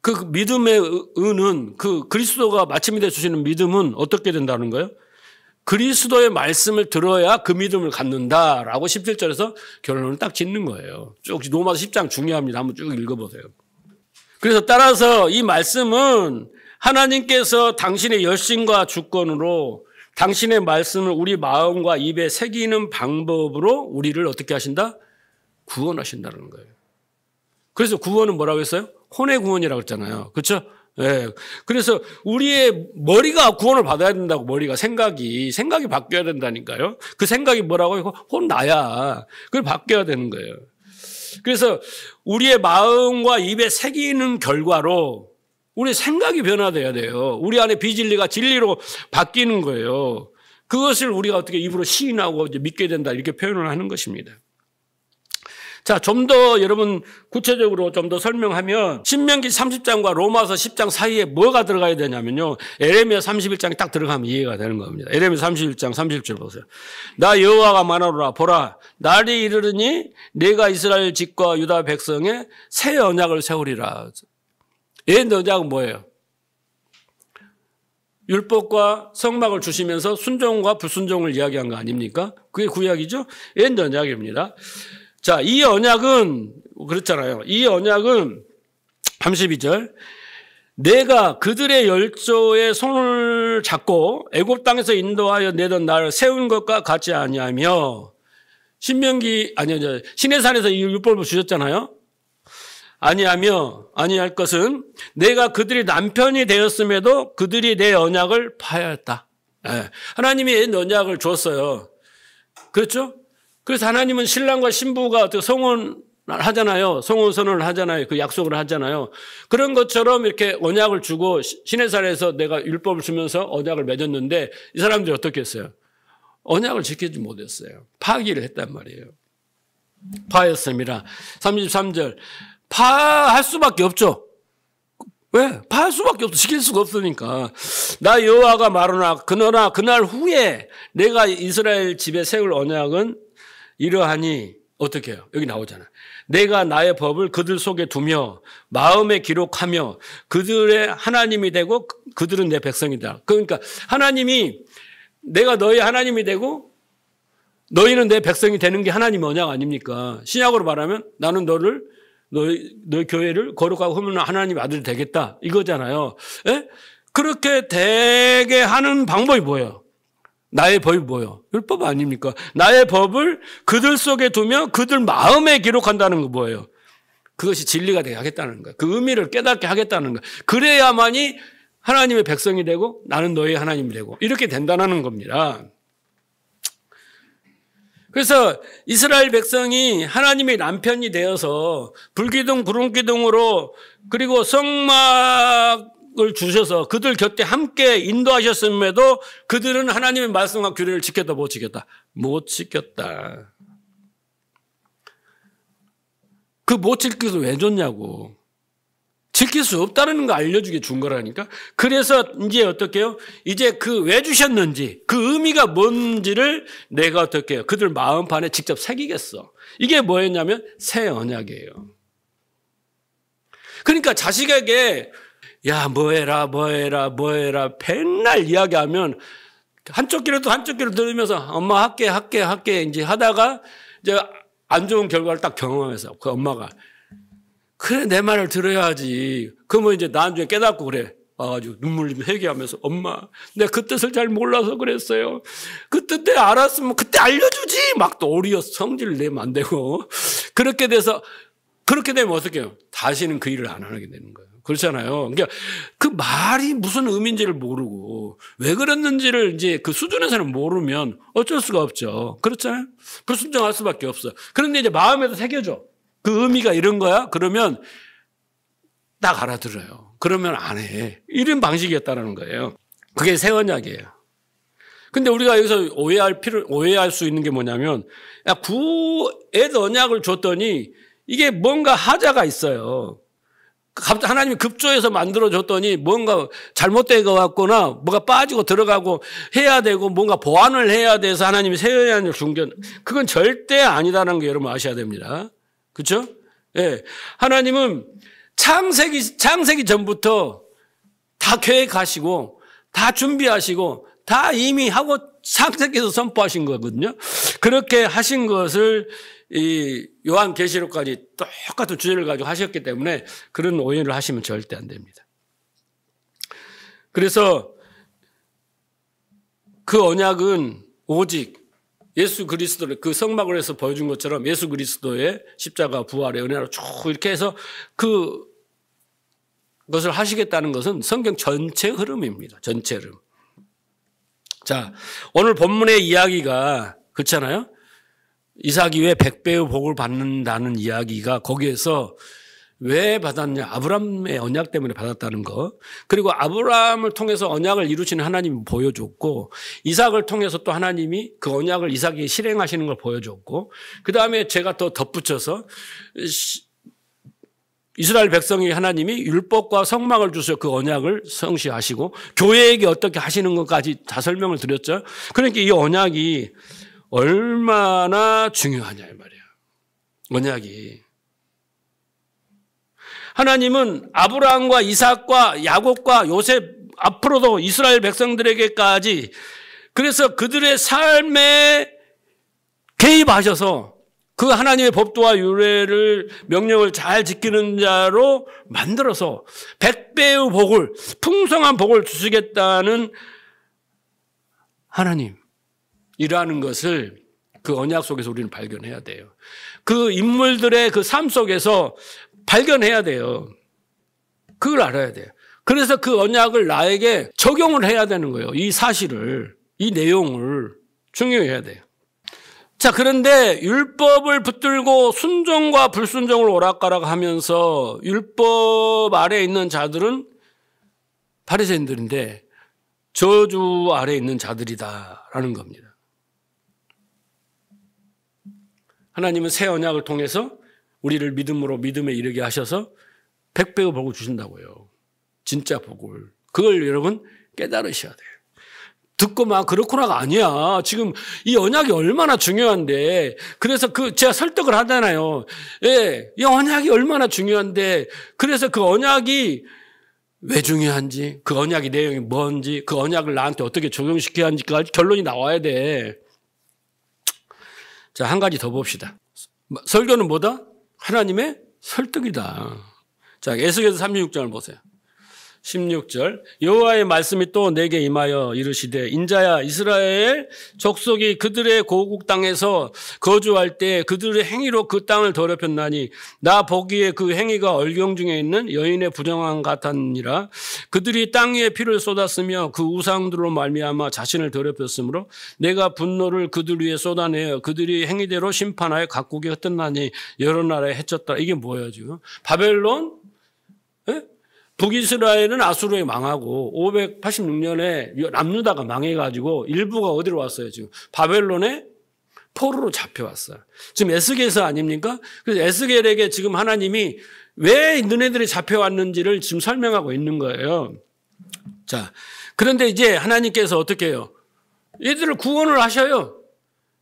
그 믿음의 은은 그 그리스도가 마침이 돼 주시는 믿음은 어떻게 된다는 거예요? 그리스도의 말씀을 들어야 그 믿음을 갖는다라고 17절에서 결론을 딱 짓는 거예요. 쭉 로마서 10장 중요합니다. 한번 쭉 읽어보세요. 그래서 따라서 이 말씀은 하나님께서 당신의 열심과 주권으로 당신의 말씀을 우리 마음과 입에 새기는 방법으로 우리를 어떻게 하신다? 구원하신다는 거예요. 그래서 구원은 뭐라고 했어요? 혼의 구원이라고 했잖아요. 그렇죠? 예. 그래서 우리의 머리가 구원을 받아야 된다고. 머리가 생각이 바뀌어야 된다니까요. 그 생각이 뭐라고 해요? 혼 나야. 그걸 바뀌어야 되는 거예요. 그래서 우리의 마음과 입에 새기는 결과로 우리 생각이 변화돼야 돼요. 우리 안에 비진리가 진리로 바뀌는 거예요. 그것을 우리가 어떻게 입으로 시인하고 이제 믿게 된다 이렇게 표현을 하는 것입니다. 자, 좀 더 여러분 구체적으로 좀 더 설명하면 신명기 30장과 로마서 10장 사이에 뭐가 들어가야 되냐면요. 에레미야 31장이 딱 들어가면 이해가 되는 겁니다. 에레미야 31장 30절 보세요. 나 여호와가 말하노라 보라 날이 이르르니 내가 이스라엘 집과 유다 백성에 새 언약을 세우리라. 옛 언약은 뭐예요? 율법과 성막을 주시면서 순종과 불순종을 이야기한 거 아닙니까? 그게 구약이죠? 옛 언약입니다. 자, 이 언약은 그렇잖아요. 이 언약은 32절 내가 그들의 열조의 손을 잡고 애굽 땅에서 인도하여 내던 나를 세운 것과 같지 아니하며 시내산에서 이 율법을 주셨잖아요. 아니할 것은 내가 그들이 남편이 되었음에도 그들이 내 언약을 파하였다. 네. 하나님이 옛 언약을 줬어요. 그렇죠? 그래서 하나님은 신랑과 신부가 어떻게 성혼을 하잖아요. 성혼선언을 하잖아요. 그 약속을 하잖아요. 그런 것처럼 이렇게 언약을 주고 시내산에서 내가 율법을 주면서 언약을 맺었는데 이 사람들이 어떻게 했어요? 언약을 지키지 못했어요. 파기를 했단 말이에요. 파였습니다. 33절. 파할 수밖에 없죠. 왜? 파할 수밖에 없어. 지킬 수가 없으니까. 나 여호와가 말하노라 그러나 그날 후에 내가 이스라엘 집에 세울 언약은 이러하니 어떻게 해요? 여기 나오잖아. 내가 나의 법을 그들 속에 두며 마음에 기록하며 그들의 하나님이 되고 그들은 내 백성이다. 그러니까 하나님이 내가 너희 하나님이 되고 너희는 내 백성이 되는 게 하나님의 언약 아닙니까? 신약으로 말하면 나는 너희 교회를 거룩하고 흠없는 하나님의 아들이 되겠다. 이거잖아요. 예? 그렇게 되게 하는 방법이 뭐예요? 나의 법이 뭐예요? 율법 아닙니까? 나의 법을 그들 속에 두며 그들 마음에 기록한다는 거 뭐예요? 그것이 진리가 되게 하겠다는 거예요. 그 의미를 깨닫게 하겠다는 거예요. 그래야만이 하나님의 백성이 되고 나는 너의 하나님이 되고 이렇게 된다는 겁니다. 그래서 이스라엘 백성이 하나님의 남편이 되어서 불기둥 구름기둥으로 그리고 성막을 주셔서 그들 곁에 함께 인도하셨음에도 그들은 하나님의 말씀과 규례를 지켰다 못 지켰다? 못 지켰다. 그 못 지켜서 왜 줬냐고. 지킬 수 없다는 거 알려주게 준 거라니까. 그래서 이제 어떻게 해요? 이제 그 왜 주셨는지 그 의미가 뭔지를 내가 어떻게 해요? 그들 마음판에 직접 새기겠어. 이게 뭐였냐면 새 언약이에요. 그러니까 자식에게 야 뭐해라 맨날 이야기하면 한쪽 귀로 또 한쪽 귀로 들으면서 엄마 할게 이제 하다가 이제 안 좋은 결과를 딱 경험해서 그 엄마가 그래 내 말을 들어야지. 그러면 이제 나중에 깨닫고 그래. 와가지고 눈물 흘리며 회개하면서 엄마, 내가 그 뜻을 잘 몰라서 그랬어요. 그 뜻 내가 알았으면 그때 알려주지. 막 또 오히려 성질을 내면 안 되고. 그렇게 되면 어떻게 해요? 다시는 그 일을 안 하게 되는 거예요. 그렇잖아요. 그러니까 그 말이 무슨 의미인지를 모르고 왜 그랬는지를 이제 그 수준에서는 모르면 어쩔 수가 없죠. 그렇잖아요. 불순종할 수밖에 없어. 그런데 이제 마음에도 새겨져. 그 의미가 이런 거야? 그러면 딱 알아들어요. 그러면 안 해. 이런 방식이었다는 거예요. 그게 새 언약이에요. 근데 우리가 여기서 오해할 수 있는 게 뭐냐면, 야, 구옛 언약을 줬더니 이게 뭔가 하자가 있어요. 하나님이 급조해서 만들어줬더니 뭔가 잘못된 것 같거나 뭐가 빠지고 들어가고 해야 되고 뭔가 보완을 해야 돼서 하나님이 새 언약을 준 게, 그건 절대 아니다라는 게 여러분 아셔야 됩니다. 그렇죠? 예. 하나님은 창세기 전부터 다 계획하시고 다 준비하시고 다 이미 하고 창세기에서 선포하신 거거든요. 그렇게 하신 것을 이 요한계시록까지 똑같은 주제를 가지고 하셨기 때문에 그런 오해를 하시면 절대 안 됩니다. 그래서 그 언약은 오직 예수 그리스도를 그 성막을에서 보여준 것처럼 예수 그리스도의 십자가 부활의 은혜로 쭉 이렇게 해서 그것을 하시겠다는 것은 성경 전체 흐름입니다. 전체 흐름. 자, 오늘 본문의 이야기가 그렇잖아요. 이삭이 왜 100배의 복을 받는다는 이야기가 거기에서 왜 받았냐. 아브라함의 언약 때문에 받았다는 거. 그리고 아브라함을 통해서 언약을 이루시는 하나님이 보여줬고 이삭을 통해서 또 하나님이 그 언약을 이삭이 실행하시는 걸 보여줬고 그다음에 제가 또 덧붙여서 이스라엘 백성이 하나님이 율법과 성막을 주셔서 그 언약을 성취하시고 교회에게 어떻게 하시는 것까지 다 설명을 드렸죠. 그러니까 이 언약이 얼마나 중요하냐 이 말이에요. 언약이. 하나님은 아브라함과 이삭과 야곱과 요셉 앞으로도 이스라엘 백성들에게까지 그래서 그들의 삶에 개입하셔서 그 하나님의 법도와 유례를 명령을 잘 지키는 자로 만들어서 100배의 복을 풍성한 복을 주시겠다는 하나님이라는 것을 그 언약 속에서 우리는 발견해야 돼요. 그 인물들의 그 삶 속에서 발견해야 돼요. 그걸 알아야 돼요. 그래서 그 언약을 나에게 적용을 해야 되는 거예요. 이 사실을, 이 내용을 중요해야 돼요. 자, 그런데 율법을 붙들고 순종과 불순종을 오락가락 하면서 율법 아래에 있는 자들은 바리새인들인데 저주 아래에 있는 자들이다라는 겁니다. 하나님은 새 언약을 통해서 우리를 믿음으로 믿음에 이르게 하셔서 100배의 복을 주신다고요. 진짜 복을. 그걸 여러분 깨달으셔야 돼요. 듣고 막 그렇구나가 아니야. 지금 이 언약이 얼마나 중요한데. 그래서 제가 설득을 하잖아요. 예, 이 언약이 얼마나 중요한데. 그래서 그 언약이 왜 중요한지, 그 언약의 내용이 뭔지, 그 언약을 나한테 어떻게 적용시켜야 하는지까지 결론이 나와야 돼. 자, 한 가지 더 봅시다. 설교는 뭐다? 하나님의 설득이다. 자, 에스겔서 36장을 보세요. 16절 여호와의 말씀이 또 내게 임하여 이르시되 인자야 이스라엘 족속이 그들의 고국 땅에서 거주할 때 그들의 행위로 그 땅을 더럽혔나니 나 보기에 그 행위가 얼경 중에 있는 여인의 부정함 같았니라. 그들이 땅 위에 피를 쏟았으며 그 우상들로 말미암아 자신을 더럽혔으므로 내가 분노를 그들 위에 쏟아내어 그들이 행위대로 심판하여 각국에 흩었나니 여러 나라에 해쳤다. 이게 뭐예요 지금? 바벨론? 예? 북이스라엘은 아수르에 망하고 586년에 남유다가 망해가지고 일부가 어디로 왔어요 지금? 바벨론에 포로로 잡혀왔어요. 지금 에스겔서 아닙니까? 그래서 에스겔에게 지금 하나님이 왜 너네들이 잡혀왔는지를 지금 설명하고 있는 거예요. 자, 그런데 이제 하나님께서 어떻게 해요? 얘들을 구원을 하셔요.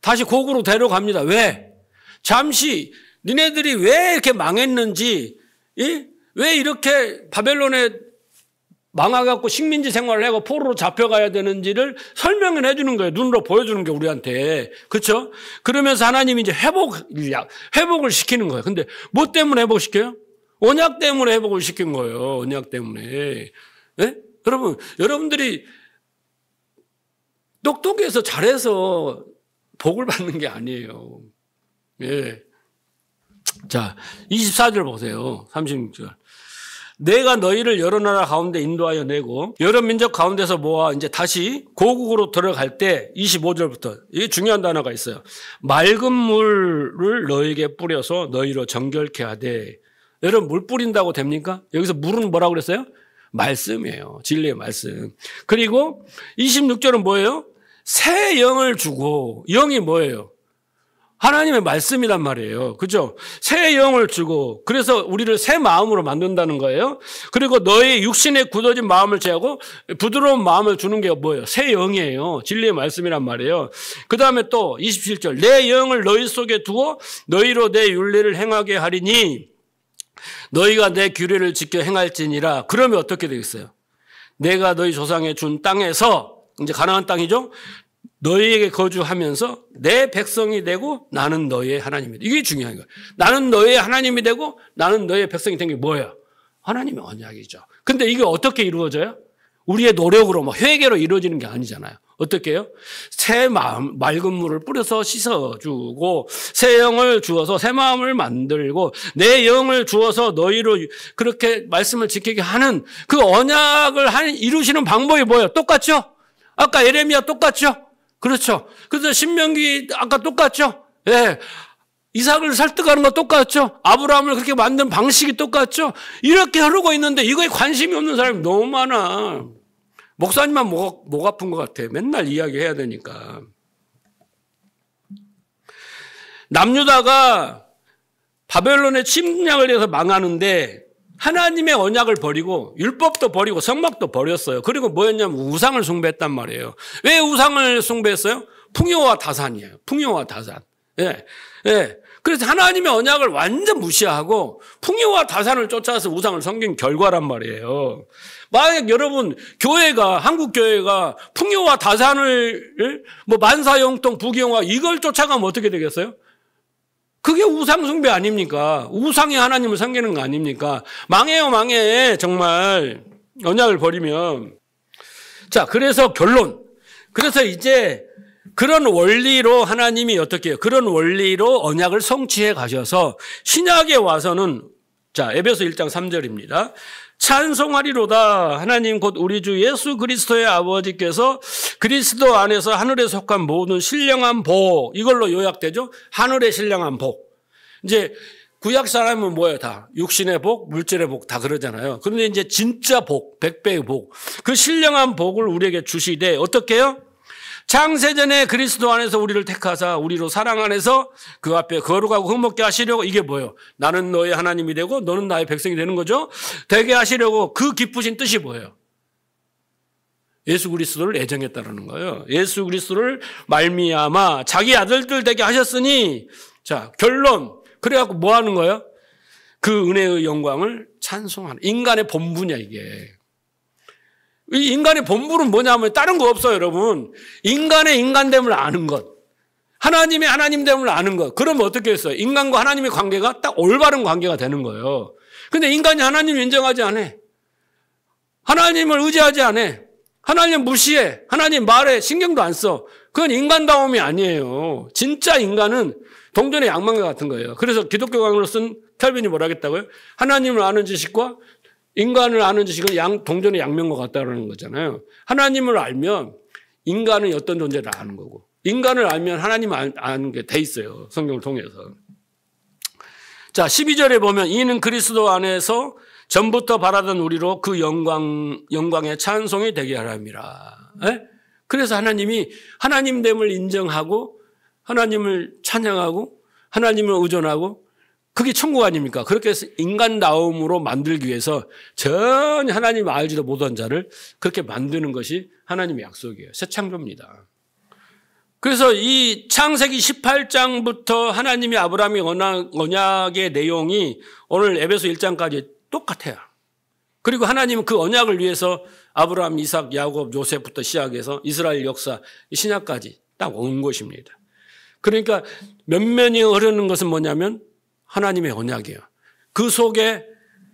다시 고국으로 데려갑니다. 왜? 잠시 너네들이 왜 이렇게 망했는지 왜 이렇게 바벨론에 망해갖고 식민지 생활을 하고 포로로 잡혀가야 되는지를 설명을 해주는 거예요. 눈으로 보여주는 게 우리한테. 그렇죠? 그러면서 하나님이 이제 회복을 시키는 거예요. 근데 뭐 때문에 회복시켜요? 언약 때문에 회복을 시킨 거예요. 언약 때문에. 네? 여러분, 여러분들이 똑똑해서 잘해서 복을 받는 게 아니에요. 예. 자, 24절 보세요. 36절. 내가 너희를 여러 나라 가운데 인도하여 내고 여러 민족 가운데서 모아 이제 다시 고국으로 들어갈 때 25절부터 이게 중요한 단어가 있어요. 맑은 물을 너희에게 뿌려서 너희로 정결케 하되. 여러분, 물 뿌린다고 됩니까? 여기서 물은 뭐라고 그랬어요? 말씀이에요. 진리의 말씀. 그리고 26절은 뭐예요? 새 영을 주고. 영이 뭐예요? 하나님의 말씀이란 말이에요. 그죠? 새 영을 주고, 그래서 우리를 새 마음으로 만든다는 거예요. 그리고 너의 육신에 굳어진 마음을 제하고 부드러운 마음을 주는 게 뭐예요? 새 영이에요. 진리의 말씀이란 말이에요. 그 다음에 또 27절. 내 영을 너희 속에 두고 너희로 내 율례를 행하게 하리니 너희가 내 규례를 지켜 행할지니라. 그러면 어떻게 되겠어요? 내가 너희 조상에 준 땅에서, 이제 가나안 땅이죠? 너희에게 거주하면서 내 백성이 되고 나는 너희의 하나님이 되고. 이게 중요한 거예요. 나는 너희의 하나님이 되고 나는 너희의 백성이 된 게 뭐예요? 하나님의 언약이죠. 근데 이게 어떻게 이루어져요? 우리의 노력으로 회개로 이루어지는 게 아니잖아요. 어떻게 해요? 새 마음, 맑은 물을 뿌려서 씻어주고 새 영을 주어서 새 마음을 만들고 내 영을 주어서 너희로 그렇게 말씀을 지키게 하는 그 언약을 이루시는 방법이 뭐예요? 똑같죠? 아까 예레미야 똑같죠? 그렇죠. 그래서 신명기 아까 똑같죠? 예. 이삭을 설득하는 거 똑같죠? 아브라함을 그렇게 만든 방식이 똑같죠? 이렇게 흐르고 있는데 이거에 관심이 없는 사람이 너무 많아. 목사님만 목 아픈 것 같아. 맨날 이야기해야 되니까. 남유다가 바벨론의 침략을 해서 망하는데 하나님의 언약을 버리고 율법도 버리고 성막도 버렸어요. 그리고 뭐였냐면 우상을 숭배했단 말이에요. 왜 우상을 숭배했어요? 풍요와 다산이에요. 풍요와 다산. 예. 예. 그래서 하나님의 언약을 완전 무시하고 풍요와 다산을 쫓아서 우상을 섬긴 결과란 말이에요. 만약 여러분 교회가, 한국 교회가 풍요와 다산을 만사형통 부귀영화 이걸 쫓아가면 어떻게 되겠어요? 그게 우상 숭배 아닙니까? 우상이 하나님을 섬기는 거 아닙니까? 망해요, 망해. 정말 언약을 버리면. 자, 그래서 결론. 그래서 이제 그런 원리로 하나님이 어떻게 해요? 그런 원리로 언약을 성취해 가셔서 신약에 와서는 자, 에베소 1장 3절입니다. 찬송하리로다. 하나님 곧 우리 주 예수 그리스도의 아버지께서 그리스도 안에서 하늘에 속한 모든 신령한 복, 이걸로 요약되죠. 하늘의 신령한 복. 이제 구약 사람은 뭐예요? 다 육신의 복, 물질의 복 다 그러잖아요. 그런데 이제 진짜 복, 100배의 복, 그 신령한 복을 우리에게 주시되 어떻게 해요? 창세전에 그리스도 안에서 우리를 택하사 우리로 사랑 안에서 그 앞에 거룩하고 흠없게 하시려고. 이게 뭐예요? 나는 너의 하나님이 되고 너는 나의 백성이 되는 거죠. 되게 하시려고. 그 기쁘신 뜻이 뭐예요? 예수 그리스도를 애정했다라는 거예요. 예수 그리스도를 말미암아 자기 아들들 되게 하셨으니. 자, 결론. 그래갖고 뭐 하는 거예요? 그 은혜의 영광을 찬송하는. 인간의 본분이야 이게. 이 인간의 본분은 뭐냐면 다른 거 없어요, 여러분. 인간의 인간됨을 아는 것. 하나님의 하나님됨을 아는 것. 그러면 어떻게 했어요? 인간과 하나님의 관계가 딱 올바른 관계가 되는 거예요. 근데 인간이 하나님을 인정하지 않아. 하나님을 의지하지 않아. 하나님 무시해. 하나님 말에 신경도 안 써. 그건 인간다움이 아니에요. 진짜 인간은 동전의 양면과 같은 거예요. 그래서 기독교 강으로 쓴 켈빈이 뭐라 했다고요? 하나님을 아는 지식과 인간을 아는 지식은 동전의 양면과 같다는 거잖아요. 하나님을 알면 인간은 어떤 존재를 아는 거고, 인간을 알면 하나님을 아는 게 돼 있어요. 성경을 통해서. 자, 12절에 보면 이는 그리스도 안에서 전부터 바라던 우리로 그 영광의 찬송이 되게 하람이라. 예? 그래서 하나님이 하나님됨을 인정하고 하나님을 찬양하고 하나님을 의존하고 그게 천국 아닙니까? 그렇게 해서 인간다움으로 만들기 위해서 전혀 하나님을 알지도 못한 자를 그렇게 만드는 것이 하나님의 약속이에요. 새 창조입니다. 그래서 이 창세기 18장부터 하나님이 아브라함의 언약의 내용이 오늘 에베소 1장까지 똑같아요. 그리고 하나님은 그 언약을 위해서 아브라함, 이삭, 야곱, 요셉부터 시작해서 이스라엘 역사, 신약까지 딱 온 것입니다. 그러니까 면면이 흐르는 것은 뭐냐면 하나님의 언약이에요. 그 속에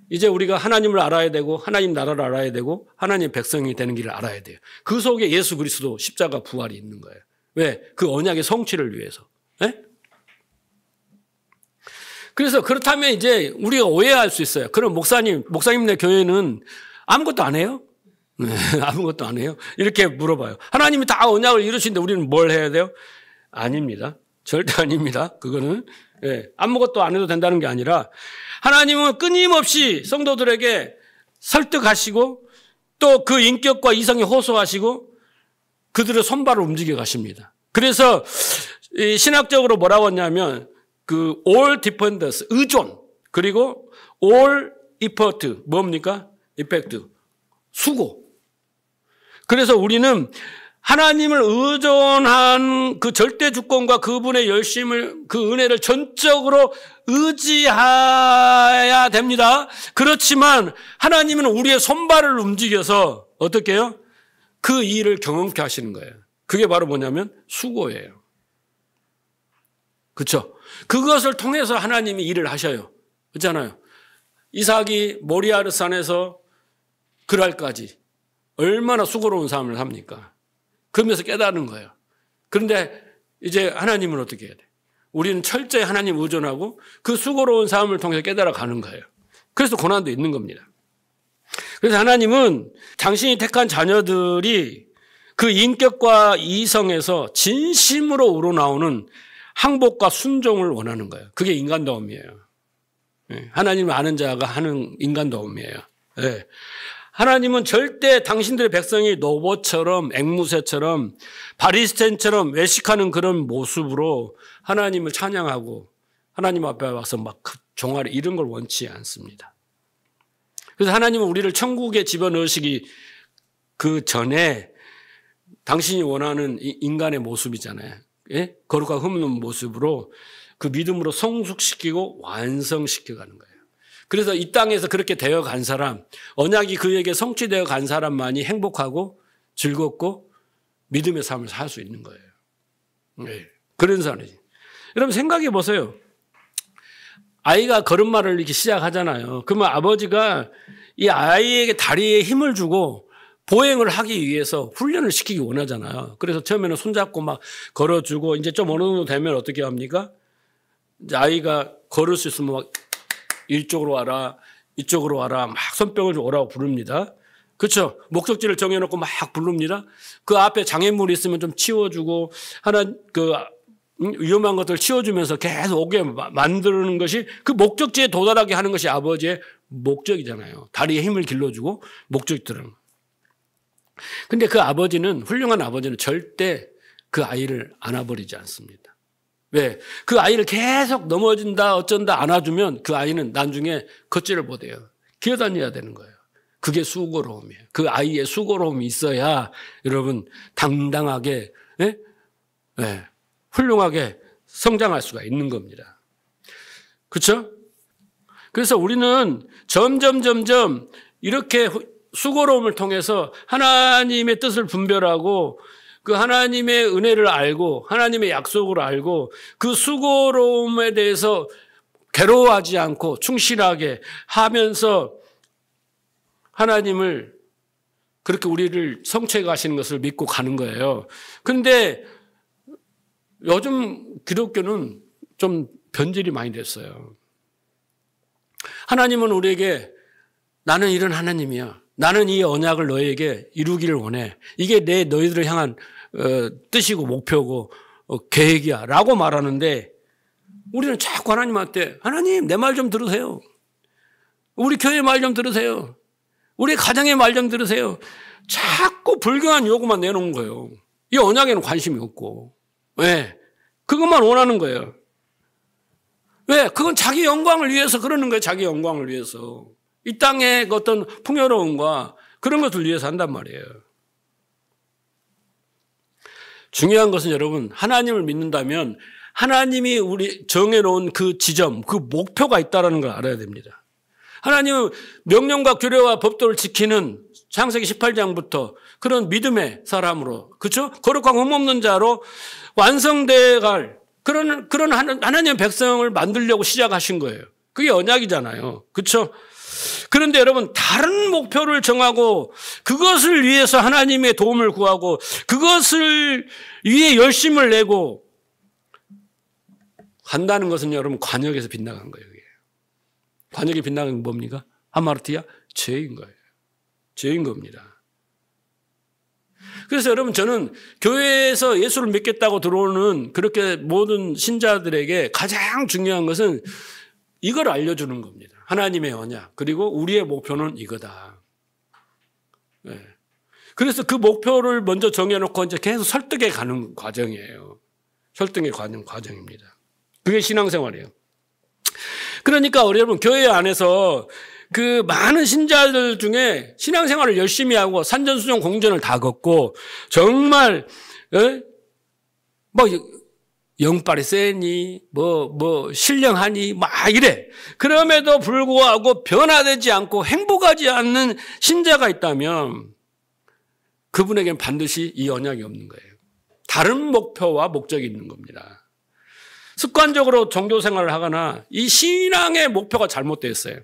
이제 우리가 하나님을 알아야 되고 하나님 나라를 알아야 되고 하나님 백성이 되는 길을 알아야 돼요. 그 속에 예수 그리스도 십자가 부활이 있는 거예요. 왜? 그 언약의 성취를 위해서. 네? 그래서 그렇다면 이제 우리가 오해할 수 있어요. 그럼 목사님네 교회는 아무것도 안 해요? 네, 아무것도 안 해요? 이렇게 물어봐요. 하나님이 다 언약을 이루시는데 우리는 뭘 해야 돼요? 아닙니다. 절대 아닙니다. 그거는 아무것도 안 해도 된다는 게 아니라 하나님은 끊임없이 성도들에게 설득하시고 또 그 인격과 이성에 호소하시고 그들의 손발을 움직여 가십니다. 그래서 신학적으로 뭐라고 하냐면 그 all dependence, 의존, 그리고 all effort, 뭡니까? effect, 수고. 그래서 우리는 하나님을 의존한 그 절대 주권과 그분의 열심을, 그 은혜를 전적으로 의지해야 됩니다. 그렇지만 하나님은 우리의 손발을 움직여서 어떻게 해요? 그 일을 경험케 하시는 거예요. 그게 바로 뭐냐면 수고예요. 그렇죠? 그것을 통해서 하나님이 일을 하셔요. 그렇잖아요. 이삭이 모리아르 산에서 그랄까지 얼마나 수고로운 삶을 삽니까? 그러면서 깨달은 거예요. 그런데 이제 하나님은 어떻게 해야 돼? 우리는 철저히 하나님 의존하고 그 수고로운 삶을 통해서 깨달아 가는 거예요. 그래서 고난도 있는 겁니다. 그래서 하나님은 당신이 택한 자녀들이 그 인격과 이성에서 진심으로 우러나오는 항복과 순종을 원하는 거예요. 그게 인간다움이에요. 하나님을 아는 자가 하는 인간다움이에요. 하나님은 절대 당신들의 백성이 노보처럼 앵무새처럼 바리새인처럼 외식하는 그런 모습으로 하나님을 찬양하고 하나님 앞에 와서 막 종아리 이런 걸 원치 않습니다. 그래서 하나님은 우리를 천국에 집어넣으시기 그 전에 당신이 원하는 인간의 모습이잖아요. 예? 거룩하고 흠없는 모습으로 그 믿음으로 성숙시키고 완성시켜가는 거예요. 그래서 이 땅에서 그렇게 되어 간 사람, 언약이 그에게 성취되어 간 사람만이 행복하고 즐겁고 믿음의 삶을 살 수 있는 거예요. 네. 그런 사람이지. 여러분 생각해 보세요. 아이가 걸음마를 이렇게 시작하잖아요. 그러면 아버지가 이 아이에게 다리에 힘을 주고 보행을 하기 위해서 훈련을 시키기 원하잖아요. 그래서 처음에는 손잡고 막 걸어주고 이제 좀 어느 정도 되면 어떻게 합니까? 이제 아이가 걸을 수 있으면 막 이쪽으로 와라, 이쪽으로 와라, 막 손뼉을 오라고 부릅니다. 그렇죠? 목적지를 정해놓고 막 부릅니다. 그 앞에 장애물이 있으면 좀 치워주고 위험한 것들 치워주면서 계속 오게 만드는 것이 그 목적지에 도달하게 하는 것이 아버지의 목적이잖아요. 다리에 힘을 길러주고 목적이 들어가는 거예요. 근데 그 아버지는, 훌륭한 아버지는 절대 그 아이를 안아버리지 않습니다. 왜? 그 아이를 계속 넘어진다 어쩐다 안아주면 그 아이는 나중에 걷지를 못해요. 기어다녀야 되는 거예요. 그게 수고로움이에요. 그 아이의 수고로움이 있어야 여러분 당당하게 훌륭하게 성장할 수가 있는 겁니다. 그렇죠? 그래서 우리는 점점 이렇게 수고로움을 통해서 하나님의 뜻을 분별하고 그 하나님의 은혜를 알고 하나님의 약속을 알고 그 수고로움에 대해서 괴로워하지 않고 충실하게 하면서 하나님을 그렇게 우리를 성취해 가시는 것을 믿고 가는 거예요. 그런데 요즘 기독교는 좀 변질이 많이 됐어요. 하나님은 우리에게 나는 이런 하나님이야. 나는 이 언약을 너에게 이루기를 원해. 이게 너희들을 향한 뜻이고 목표고 계획이야 라고 말하는데 우리는 자꾸 하나님한테 하나님 내 말 좀 들으세요. 우리 교회 말 좀 들으세요. 우리 가정의 말 좀 들으세요. 자꾸 불경한 요구만 내놓은 거예요. 이 언약에는 관심이 없고. 왜? 그것만 원하는 거예요. 왜? 그건 자기 영광을 위해서 그러는 거예요. 자기 영광을 위해서. 이 땅의 어떤 풍요로움과 그런 것을 위해서 한단 말이에요. 중요한 것은 여러분 하나님을 믿는다면 하나님이 우리 정해놓은 그 지점, 그 목표가 있다는 걸 알아야 됩니다. 하나님은 명령과 규례와 법도를 지키는 창세기 18장부터 그런 믿음의 사람으로, 그렇죠? 거룩하고 흠없는 자로 완성되어 갈 그런 하나님의 백성을 만들려고 시작하신 거예요. 그게 언약이잖아요. 그렇죠? 그런데 여러분 다른 목표를 정하고 그것을 위해서 하나님의 도움을 구하고 그것을 위해 열심을 내고 한다는 것은 여러분 관역에서 빗나간 거예요. 관역이 빗나간 건 뭡니까? 하마르티아? 죄인 거예요. 죄인 겁니다. 그래서 여러분 저는 교회에서 예수를 믿겠다고 들어오는 그렇게 모든 신자들에게 가장 중요한 것은 이걸 알려주는 겁니다. 하나님의 언약 그리고 우리의 목표는 이거다. 네. 그래서 그 목표를 먼저 정해놓고 이제 계속 설득해 가는 과정이에요. 설득해 가는 과정입니다. 그게 신앙생활이에요. 그러니까 여러분 교회 안에서 그 많은 신자들 중에 신앙생활을 열심히 하고 산전수전 공전을 다 걷고 정말 뭐 영빨이 세니 뭐 신령하니 막 이래. 그럼에도 불구하고 변화되지 않고 행복하지 않는 신자가 있다면 그분에게는 반드시 이 언약이 없는 거예요. 다른 목표와 목적이 있는 겁니다. 습관적으로 종교생활을 하거나 이 신앙의 목표가 잘못되어 있어요.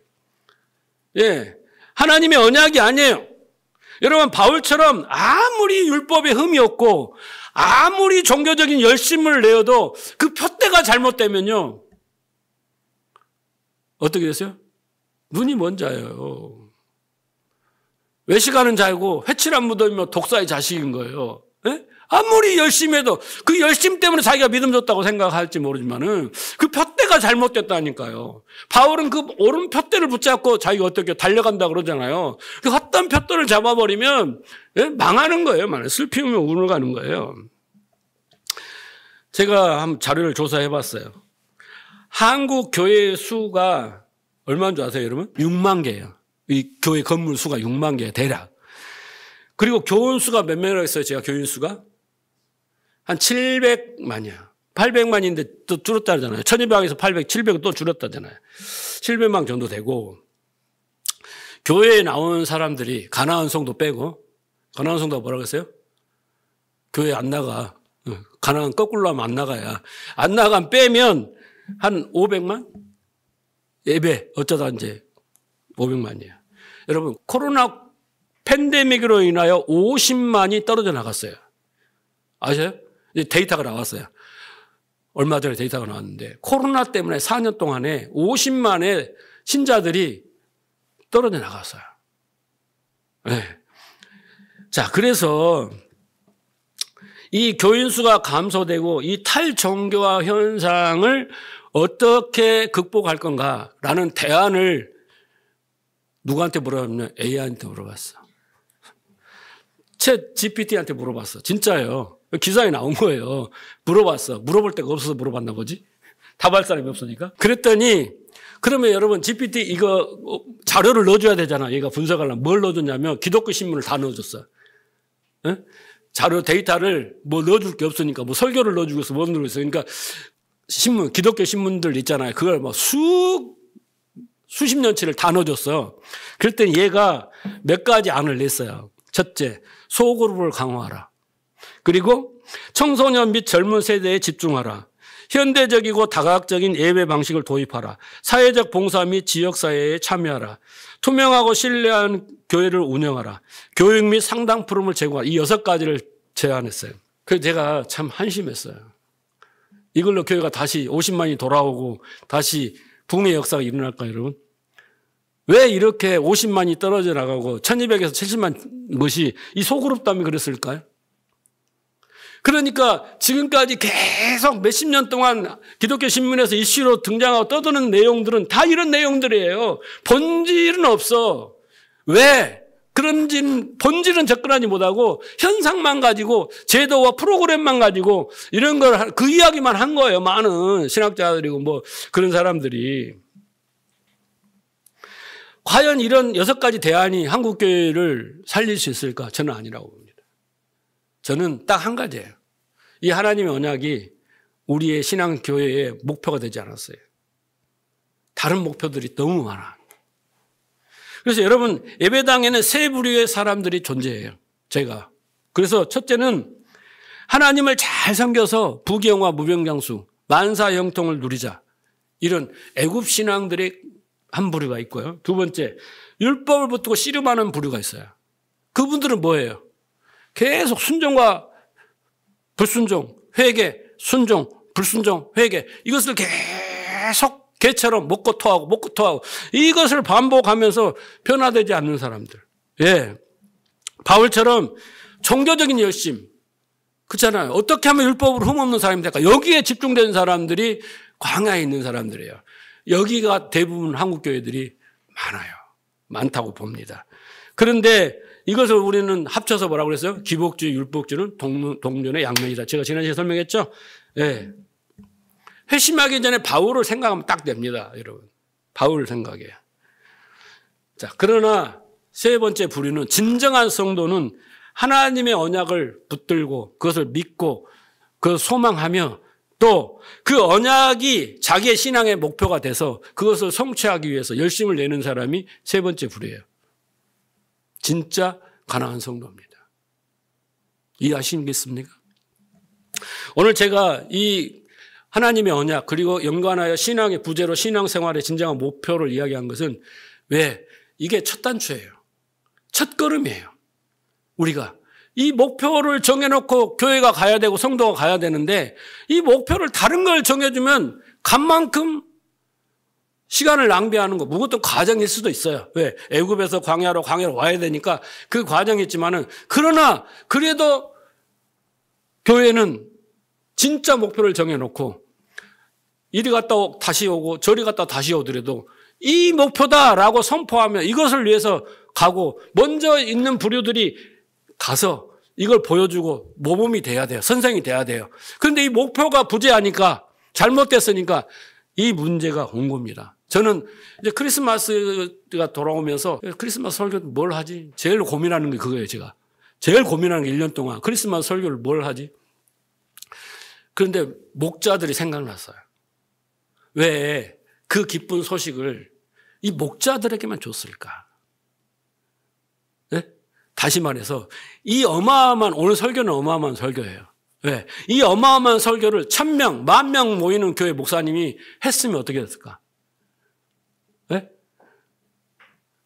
예, 하나님의 언약이 아니에요. 여러분 바울처럼 아무리 율법에 흠이 없고 아무리 종교적인 열심을 내어도 그 푯대가 잘못되면요 어떻게 됐어요? 눈이 먼 자예요. 외식하는 자이고 회칠한 무덤이며 독사의 자식인 거예요. 예? 아무리 열심히 해도 그 열심 때문에 자기가 믿음 줬다고 생각할지 모르지만은 그 푯대가 잘못됐다니까요. 바울은 그 옳은 푯대를 붙잡고 자기가 어떻게 달려간다 그러잖아요. 그 헛된 푯대를 잡아버리면 망하는 거예요. 슬피우면 운을 가는 거예요. 제가 한번 자료를 조사해 봤어요. 한국 교회 수가 얼마인 줄 아세요, 여러분? 6만 개예요. 이 교회 건물 수가 6만 개예요, 대략. 그리고 교원 수가 몇 명이라고 했어요, 제가 교인 수가? 한 700만이야. 800만인데 또 줄었다잖아요. 1200에서 800, 700은 또 줄었다잖아요. 700만 정도 되고, 교회에 나오는 사람들이 가나안 성도 빼고, 가나안 성도가 뭐라고 했어요? 교회 안 나가. 가나안 거꾸로 하면 안 나가야. 안 나가면 빼면 한 500만? 예배, 어쩌다 이제 500만이에요. 여러분, 코로나 팬데믹으로 인하여 50만이 떨어져 나갔어요. 아셔요? 이제 데이터가 나왔어요. 얼마 전에 데이터가 나왔는데 코로나 때문에 4년 동안에 50만의 신자들이 떨어져 나갔어요. 네. 자, 그래서 이 교인 수가 감소되고 이 탈종교화 현상을 어떻게 극복할 건가라는 대안을 누구한테 물어봤냐면 AI한테 물어봤어. 챗 GPT한테 물어봤어. 진짜예요. 기사에 나온 거예요. 물어봤어. 물어볼 데가 없어서 물어봤나 보지? 답할 사람이 없으니까. 그랬더니 그러면 여러분 GPT 이거 자료를 넣어줘야 되잖아. 얘가 분석하려면 뭘 넣어줬냐면 기독교 신문을 다 넣어줬어. 에? 자료 데이터를 뭐 넣어줄 게 없으니까 뭐 설교를 넣어주고 있어. 뭐 넣어주고 있어. 그러니까 신문, 기독교 신문들 있잖아요. 그걸 뭐 수십 년치를 다 넣어줬어. 그랬더니 얘가 몇 가지 안을 냈어요. 첫째, 소그룹을 강화하라. 그리고 청소년 및 젊은 세대에 집중하라. 현대적이고 다각적인 예배 방식을 도입하라. 사회적 봉사 및 지역사회에 참여하라. 투명하고 신뢰한 교회를 운영하라. 교육 및 상담 프로그램을 제공하라. 이 6가지를 제안했어요. 그래서 제가 참 한심했어요. 이걸로 교회가 다시 50만이 돌아오고 다시 붕의 역사가 일어날까요, 여러분? 왜 이렇게 50만이 떨어져 나가고 1200에서 70만 것이 이 소그룹 때문에 그랬을까요? 그러니까 지금까지 계속 몇십 년 동안 기독교 신문에서 이슈로 등장하고 떠드는 내용들은 다 이런 내용들이에요. 본질은 없어. 왜? 그런지는 본질은 접근하지 못하고 현상만 가지고 제도와 프로그램만 가지고 이런 걸 그 이야기만 한 거예요. 많은 신학자들이고 뭐 그런 사람들이. 과연 이런 6가지 대안이 한국교회를 살릴 수 있을까? 저는 아니라고 봅니다. 저는 딱 한 가지예요. 이 하나님의 언약이 우리의 신앙교회의 목표가 되지 않았어요. 다른 목표들이 너무 많아. 그래서 여러분 예배당에는 세 부류의 사람들이 존재해요. 제가. 그래서 첫째는 하나님을 잘 섬겨서 부경화 무병장수 만사 형통을 누리자. 이런 애굽 신앙들의 한 부류가 있고요. 두 번째, 율법을 붙들고 씨름하는 부류가 있어요. 그분들은 뭐예요? 계속 순종과 불순종, 회개, 순종, 불순종, 회개. 이것을 계속 개처럼 먹고 토하고 이것을 반복하면서 변화되지 않는 사람들. 예. 바울처럼 종교적인 열심. 그렇잖아요. 어떻게 하면 율법으로 흠없는 사람이 될까? 여기에 집중된 사람들이 광야에 있는 사람들이에요. 여기가 대부분 한국 교회들이 많아요. 많다고 봅니다. 그런데 이것을 우리는 합쳐서 뭐라고 그랬어요? 기복주의, 율법주의는 동전의 양면이다. 제가 지난주에 설명했죠? 예. 회심하기 전에 바울을 생각하면 딱 됩니다, 여러분. 바울을 생각해요. 자, 그러나 세 번째 부류는 진정한 성도는 하나님의 언약을 붙들고 그것을 믿고 그것을 소망하며 또 그 언약이 자기의 신앙의 목표가 돼서 그것을 성취하기 위해서 열심을 내는 사람이 세 번째 부류예요. 진짜 가난한 성도입니다. 이해하시겠습니까? 오늘 제가 이 하나님의 언약 그리고 연관하여 신앙의 부재로 신앙생활의 진정한 목표를 이야기한 것은 왜? 이게 첫 단추예요. 첫 걸음이에요. 우리가 이 목표를 정해놓고 교회가 가야 되고 성도가 가야 되는데 이 목표를 다른 걸 정해주면 간 만큼 시간을 낭비하는 거, 무엇도 과정일 수도 있어요. 왜? 애굽에서 광야로 와야 되니까 그 과정이 있지만은 그러나 그래도 교회는 진짜 목표를 정해놓고 이리 갔다 다시 오고 저리 갔다 다시 오더라도 이 목표다라고 선포하면 이것을 위해서 가고 먼저 있는 부류들이 가서 이걸 보여주고 모범이 돼야 돼요. 선생이 돼야 돼요. 그런데 이 목표가 부재하니까 잘못됐으니까 이 문제가 온 겁니다. 저는 이제 크리스마스가 돌아오면서 크리스마스 설교 뭘 하지? 제일 고민하는 게 그거예요, 제가. 제일 고민하는 게 1년 동안 크리스마스 설교를 뭘 하지? 그런데 목자들이 생각났어요. 왜 그 기쁜 소식을 이 목자들에게만 줬을까? 네? 다시 말해서 이 어마어마한 오늘 설교는 어마어마한 설교예요. 왜? 이 어마어마한 설교를 1000명, 10,000명 모이는 교회 목사님이 했으면 어떻게 됐을까? 네?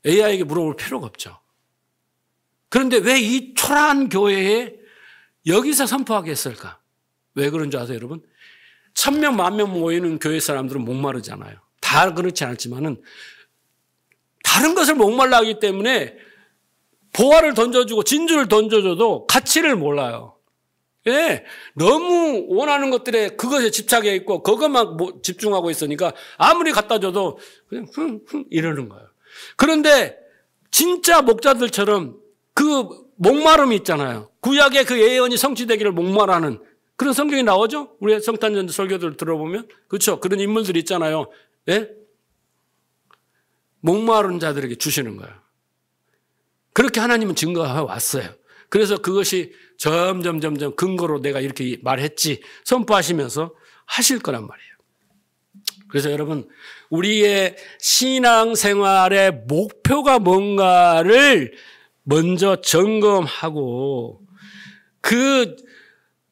AI에게 물어볼 필요가 없죠. 그런데 왜 이 초라한 교회에 여기서 선포하게 했을까? 왜 그런 줄 아세요, 여러분? 1000명, 10,000명 모이는 교회 사람들은 목마르잖아요. 다 그렇지 않지만은 다른 것을 목말라 하기 때문에 보화를 던져주고 진주를 던져줘도 가치를 몰라요. 예, 너무 원하는 것들에 그것에 집착해 있고 그것만 집중하고 있으니까 아무리 갖다 줘도 그냥 이러는 거예요. 그런데 진짜 목자들처럼 그 목마름이 있잖아요. 구약의 그 예언이 성취되기를 목마라는 그런 성경이 나오죠? 우리 성탄절 설교들 들어보면. 그렇죠? 그런 인물들이 있잖아요. 예? 목마른 자들에게 주시는 거예요. 그렇게 하나님은 증거해 왔어요. 그래서 그것이 점점 근거로 내가 이렇게 말했지 선포하시면서 하실 거란 말이에요. 그래서 여러분 우리의 신앙생활의 목표가 뭔가를 먼저 점검하고 그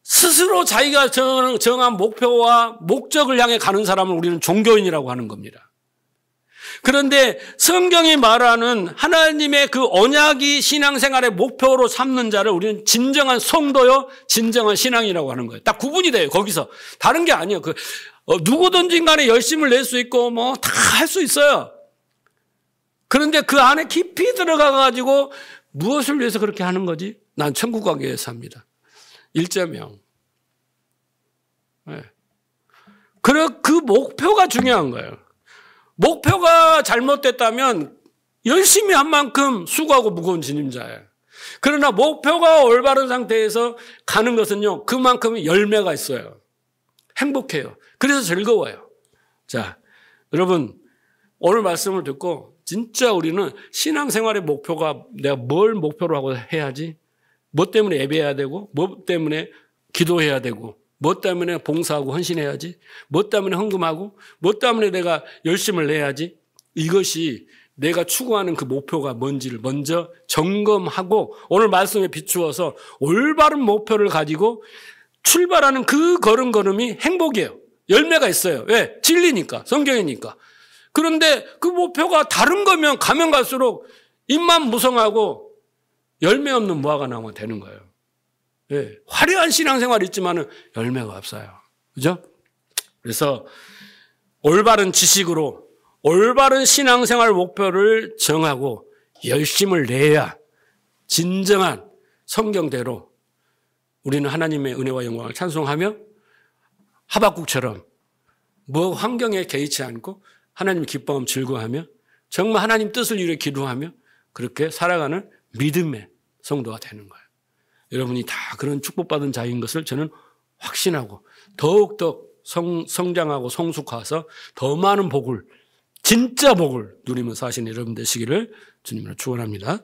스스로 자기가 정한 목표와 목적을 향해 가는 사람을 우리는 종교인이라고 하는 겁니다. 그런데 성경이 말하는 하나님의 그 언약이 신앙생활의 목표로 삼는 자를 우리는 진정한 성도요, 진정한 신앙이라고 하는 거예요. 딱 구분이 돼요, 거기서. 다른 게 아니에요. 누구든지 간에 열심을 낼 수 있고, 다 할 수 있어요. 그런데 그 안에 깊이 들어가가지고 무엇을 위해서 그렇게 하는 거지? 난 천국 가기 위해서 합니다. 1.0. 네. 그 목표가 중요한 거예요. 목표가 잘못됐다면 열심히 한 만큼 수고하고 무거운 짐자예요. 그러나 목표가 올바른 상태에서 가는 것은요, 그만큼 열매가 있어요. 행복해요. 그래서 즐거워요. 자, 여러분, 오늘 말씀을 듣고 진짜 우리는 신앙생활의 목표가 내가 뭘 목표로 하고 해야지? 뭐 때문에 예배해야 되고, 뭐 때문에 기도해야 되고, 뭐 때문에 봉사하고 헌신해야지, 뭐 때문에 헌금하고, 뭐 때문에 내가 열심을 내야지. 이것이 내가 추구하는 그 목표가 뭔지를 먼저 점검하고 오늘 말씀에 비추어서 올바른 목표를 가지고 출발하는 그 걸음걸음이 행복이에요. 열매가 있어요. 왜? 진리니까, 성경이니까. 그런데 그 목표가 다른 거면 가면 갈수록 입만 무성하고 열매 없는 무화과 나무가 되는 거예요. 예, 화려한 신앙생활이 있지만은 열매가 없어요. 그죠? 그래서 올바른 지식으로 올바른 신앙생활 목표를 정하고 열심을 내야 진정한 성경대로 우리는 하나님의 은혜와 영광을 찬송하며 하박국처럼 뭐 환경에 개의치 않고 하나님의 기뻐하며 즐거워하며 정말 하나님 뜻을 위해 기도하며 그렇게 살아가는 믿음의 성도가 되는 거예요. 여러분이 다 그런 축복받은 자인 것을 저는 확신하고 더욱더 성장하고 성숙해서 더 많은 복을 진짜 복을 누리면서 사시는 여러분 되시기를 주님으로 축원합니다.